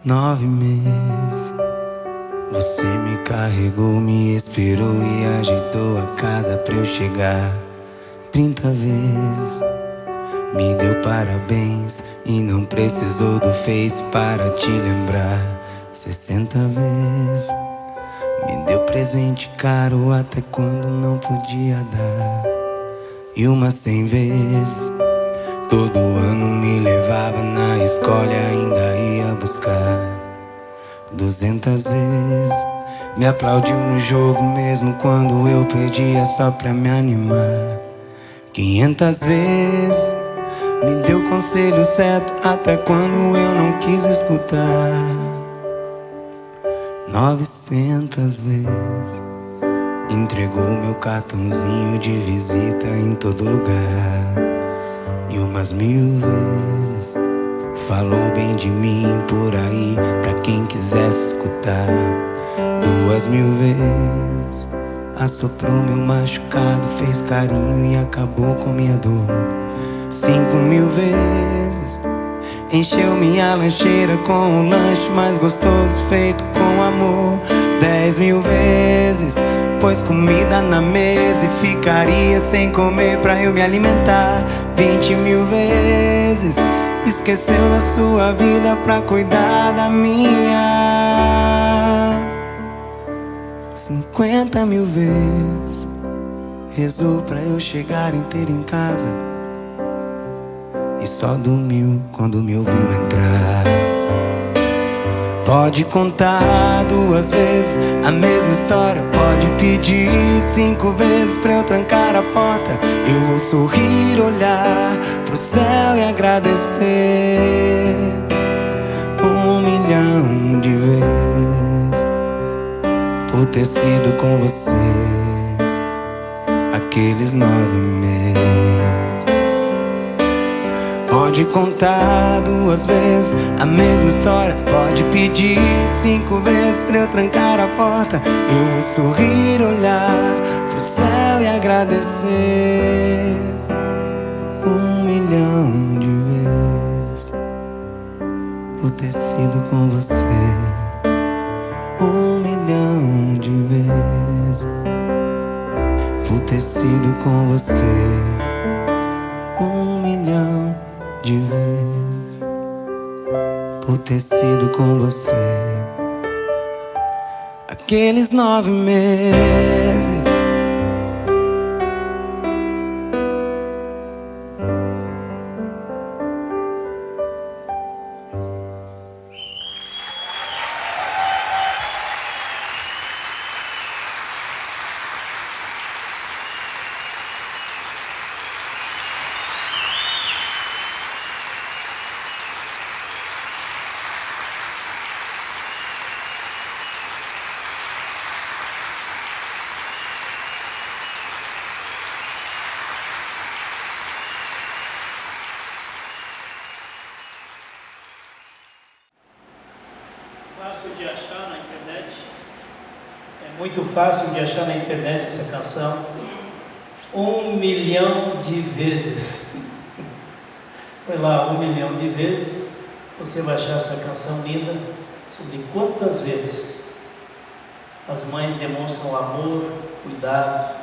Nove meses, você me carregou, me esperou e ajeitou a casa pra eu chegar. 30 vezes, me deu parabéns e não precisou do Face para te lembrar. 60 vezes, me deu presente caro até quando não podia dar. E umas 100 vezes, todo ano me levava na escola e ainda ia buscar. 200 vezes me aplaudiu no jogo mesmo quando eu perdia só pra me animar. 500 vezes me deu conselho certo até quando eu não quis escutar. 900 vezes entregou meu cartãozinho de visita em todo lugar. E umas 1000 vezes falou bem de mim por aí pra quem quisesse escutar. 2000 vezes assoprou meu machucado, fez carinho e acabou com minha dor. 5000 vezes encheu minha lancheira com o lanche mais gostoso feito com amor. 10.000 vezes pôs comida na mesa e ficaria sem comer pra eu me alimentar. 20.000 vezes esqueceu da sua vida pra cuidar da minha. 50.000 vezes rezou pra eu chegar inteiro em casa e só dormiu quando me ouviu entrar. Pode contar 2 vezes a mesma história, pode pedir 5 vezes pra eu trancar a porta. Eu vou sorrir, olhar pro céu e agradecer 1 milhão de vezes por ter sido com você aqueles 9 meses. Pode contar 2 vezes a mesma história, pode pedir 5 vezes pra eu trancar a porta. Eu vou sorrir, olhar pro céu e agradecer 1 milhão de vezes por ter sido com você. 1 milhão de vezes por ter sido com você. 1 milhão de vezes por ter sido com você. aqueles 9 meses. De achar na internet, é muito fácil de achar na internet essa canção 1 milhão de vezes. Foi lá 1 milhão de vezes, você vai achar essa canção linda sobre quantas vezes as mães demonstram amor, cuidado,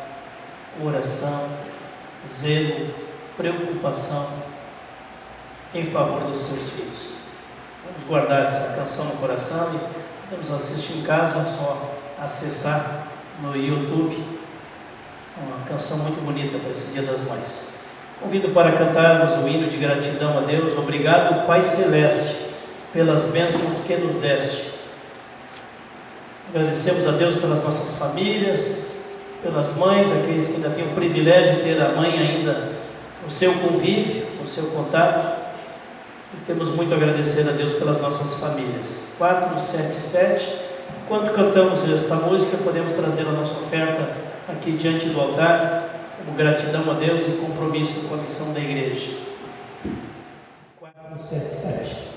oração, zelo, preocupação em favor dos seus filhos. Vamos guardar essa canção no coração e podemos assistir em casa, é só acessar no YouTube. Uma canção muito bonita para esse Dia das Mães. Convido para cantarmos o hino de gratidão a Deus. Obrigado, Pai Celeste, pelas bênçãos que nos deste. Agradecemos a Deus pelas nossas famílias, pelas mães, aqueles que ainda têm o privilégio de ter a mãe ainda no seu convívio, no seu contato. E temos muito a agradecer a Deus pelas nossas famílias. 477. Enquanto cantamos esta música, podemos trazer a nossa oferta aqui diante do altar, como gratidão a Deus e compromisso com a missão da igreja. 477.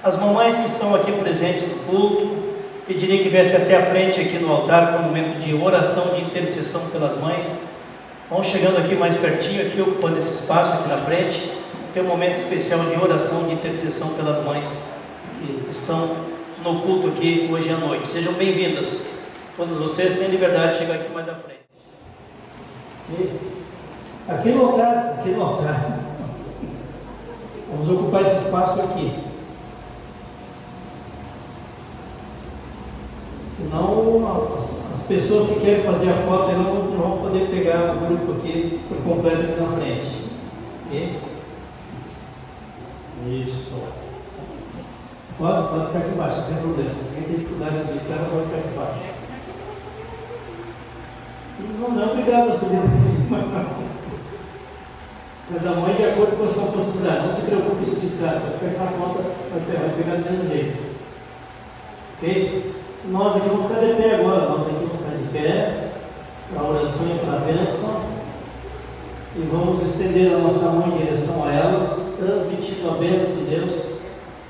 As mamães que estão aqui presentes no culto, pediria que viesse até a frente aqui no altar para um momento de oração, de intercessão pelas mães. Vão chegando aqui mais pertinho, aqui ocupando esse espaço aqui na frente. Tem um momento especial de oração, de intercessão pelas mães que estão no culto aqui hoje à noite. Sejam bem-vindas. Todos vocês têm liberdade de chegar aqui mais à frente. Aqui no altar. Vamos ocupar esse espaço aqui. Senão as pessoas que querem fazer a foto não vão poder pegar o grupo aqui por completo aqui na frente. Okay? Isso. Pode ficar aqui embaixo, não tem problema. Quem tem dificuldade de subir escada pode ficar aqui embaixo. Não, obrigado a subir aqui em cima. Cada mãe de acordo com a sua possibilidade. Não se preocupe em subir escada, vai ficar na ponta, vai pegar do mesmo jeito. Ok? Nós aqui vamos ficar de pé agora, nós aqui vamos ficar de pé para a oração e para a bênção e vamos estender a nossa mão em direção a elas, transmitindo a bênção de Deus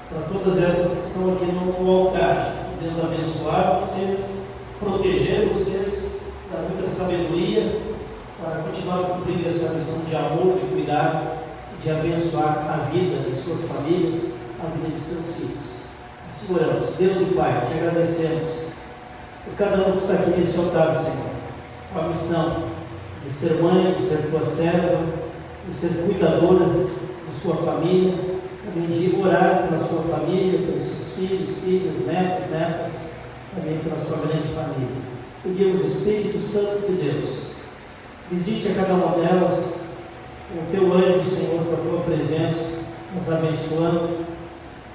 para todas essas que estão aqui no altar. Deus abençoar vocês, proteger vocês, dar muita sabedoria para continuar cumprindo essa missão de amor, de cuidado, de abençoar a vida de suas famílias, a vida de seus filhos. seguramos. Deus e Pai, te agradecemos por cada um que está aqui neste altar, Senhor, com a missão de ser mãe, de ser tua serva, de ser cuidadora de sua família, também de orar pela sua família, pelos seus filhos, netos, netas, também pela sua grande família. Pedimos, Espírito Santo de Deus, visite a cada uma delas com o teu anjo, Senhor, com a tua presença, nos abençoando,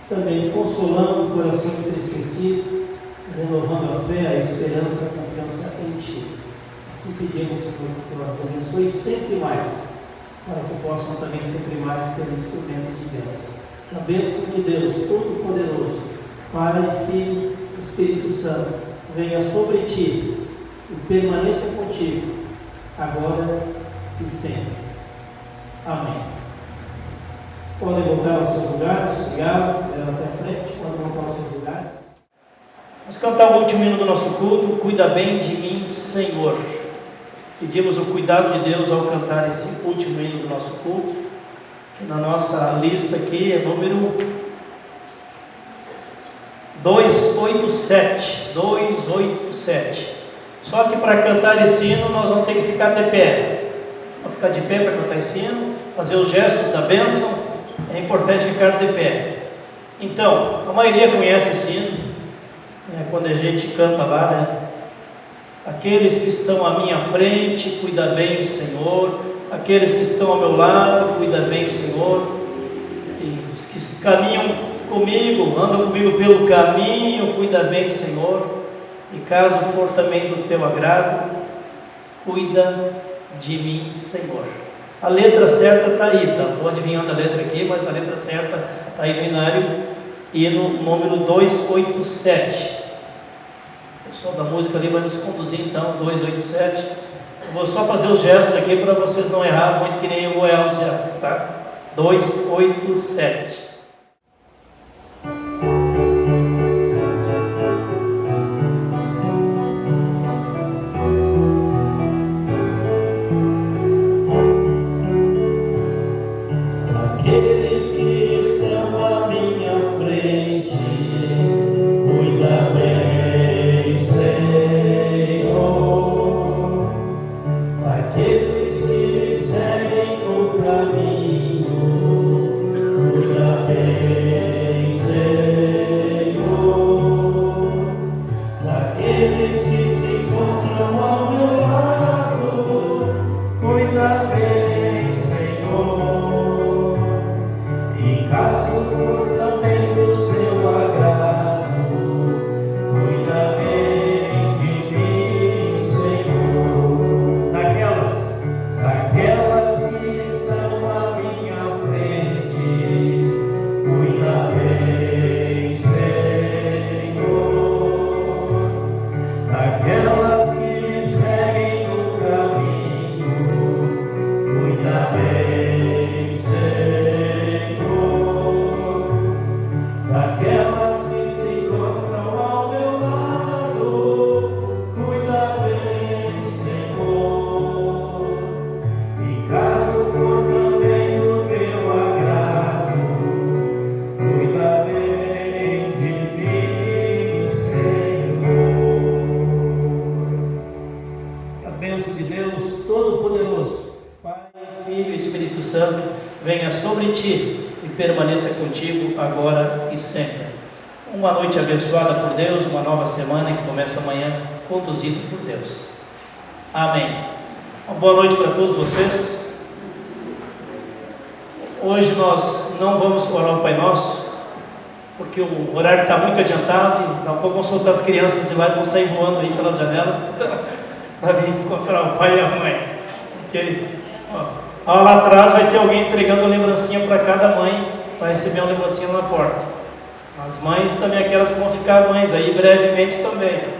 também consolando o coração entristecido, renovando a fé, a esperança, a confiança em Ti. Assim pedimos, Senhor, que Tu nos abençoe sempre mais, para que possam também sempre mais ser instrumentos de bênção. Que a bênção de Deus Todo-Poderoso, Pai, Filho e Espírito Santo, venha sobre Ti e permaneça contigo, agora e sempre. Amém. Podem voltar aos seus lugares, obrigado, até a frente, podem voltar aos seus lugares. Vamos cantar o último hino do nosso culto, Cuida Bem de Mim, Senhor. Pedimos o cuidado de Deus ao cantar esse último hino do nosso culto, que na nossa lista aqui é número 287, 287. Só que para cantar esse hino nós vamos ter que ficar de pé. Vamos ficar de pé para cantar esse hino, fazer os gestos da bênção, é importante ficar de pé. Então, a maioria conhece esse hino, quando a gente canta lá, né? Aqueles que estão à minha frente, cuida bem, Senhor. Aqueles que estão ao meu lado, cuida bem, Senhor. E os que caminham comigo, andam comigo pelo caminho, cuida bem, Senhor. E caso for também do teu agrado, cuida de mim, Senhor. A letra certa está aí, tá? Estou adivinhando a letra aqui, mas a letra certa está aí no hinário, e no número 287. O pessoal da música ali vai nos conduzir então, 287. Eu vou só fazer os gestos aqui para vocês não errarem muito, que nem eu vou errar os gestos, tá? 287. Aqueles que estão à minha frente, cuida bem, Senhor. Aqueles que me seguem no caminho, cuida bem, Senhor. Aqueles que se encontram ao meu lado, cuida bem, Senhor. E caso for também do seu agrado, cuida bem de mim, Senhor. Daquelas que estão à minha frente, cuida bem, Senhor. Daquelas que me seguem no caminho, cuida bem, Senhor. Daquelas que se encontram ao meu lado, cuida bem, Senhor. E caso for também do teu agrado, cuida bem de mim, Senhor. A bênção de Deus Todo-Poderoso, Pai, Filho e Espírito Santo, venha sobre ti e permaneça contigo agora e sempre. Uma noite abençoada por Deus, uma nova semana que começa amanhã, conduzido por Deus. Amém. Uma boa noite para todos vocês. Hoje nós não vamos orar o Pai Nosso, porque o horário está muito adiantado e daqui a pouco vão soltar as crianças de lá e vão sair voando aí pelas janelas para vir encontrar o pai e a mãe. Porque, lá atrás vai ter alguém entregando a lembrancinha para cada mãe, vai receber uma lembrancinha na porta. As mães também, aquelas que vão ficar mães aí brevemente também.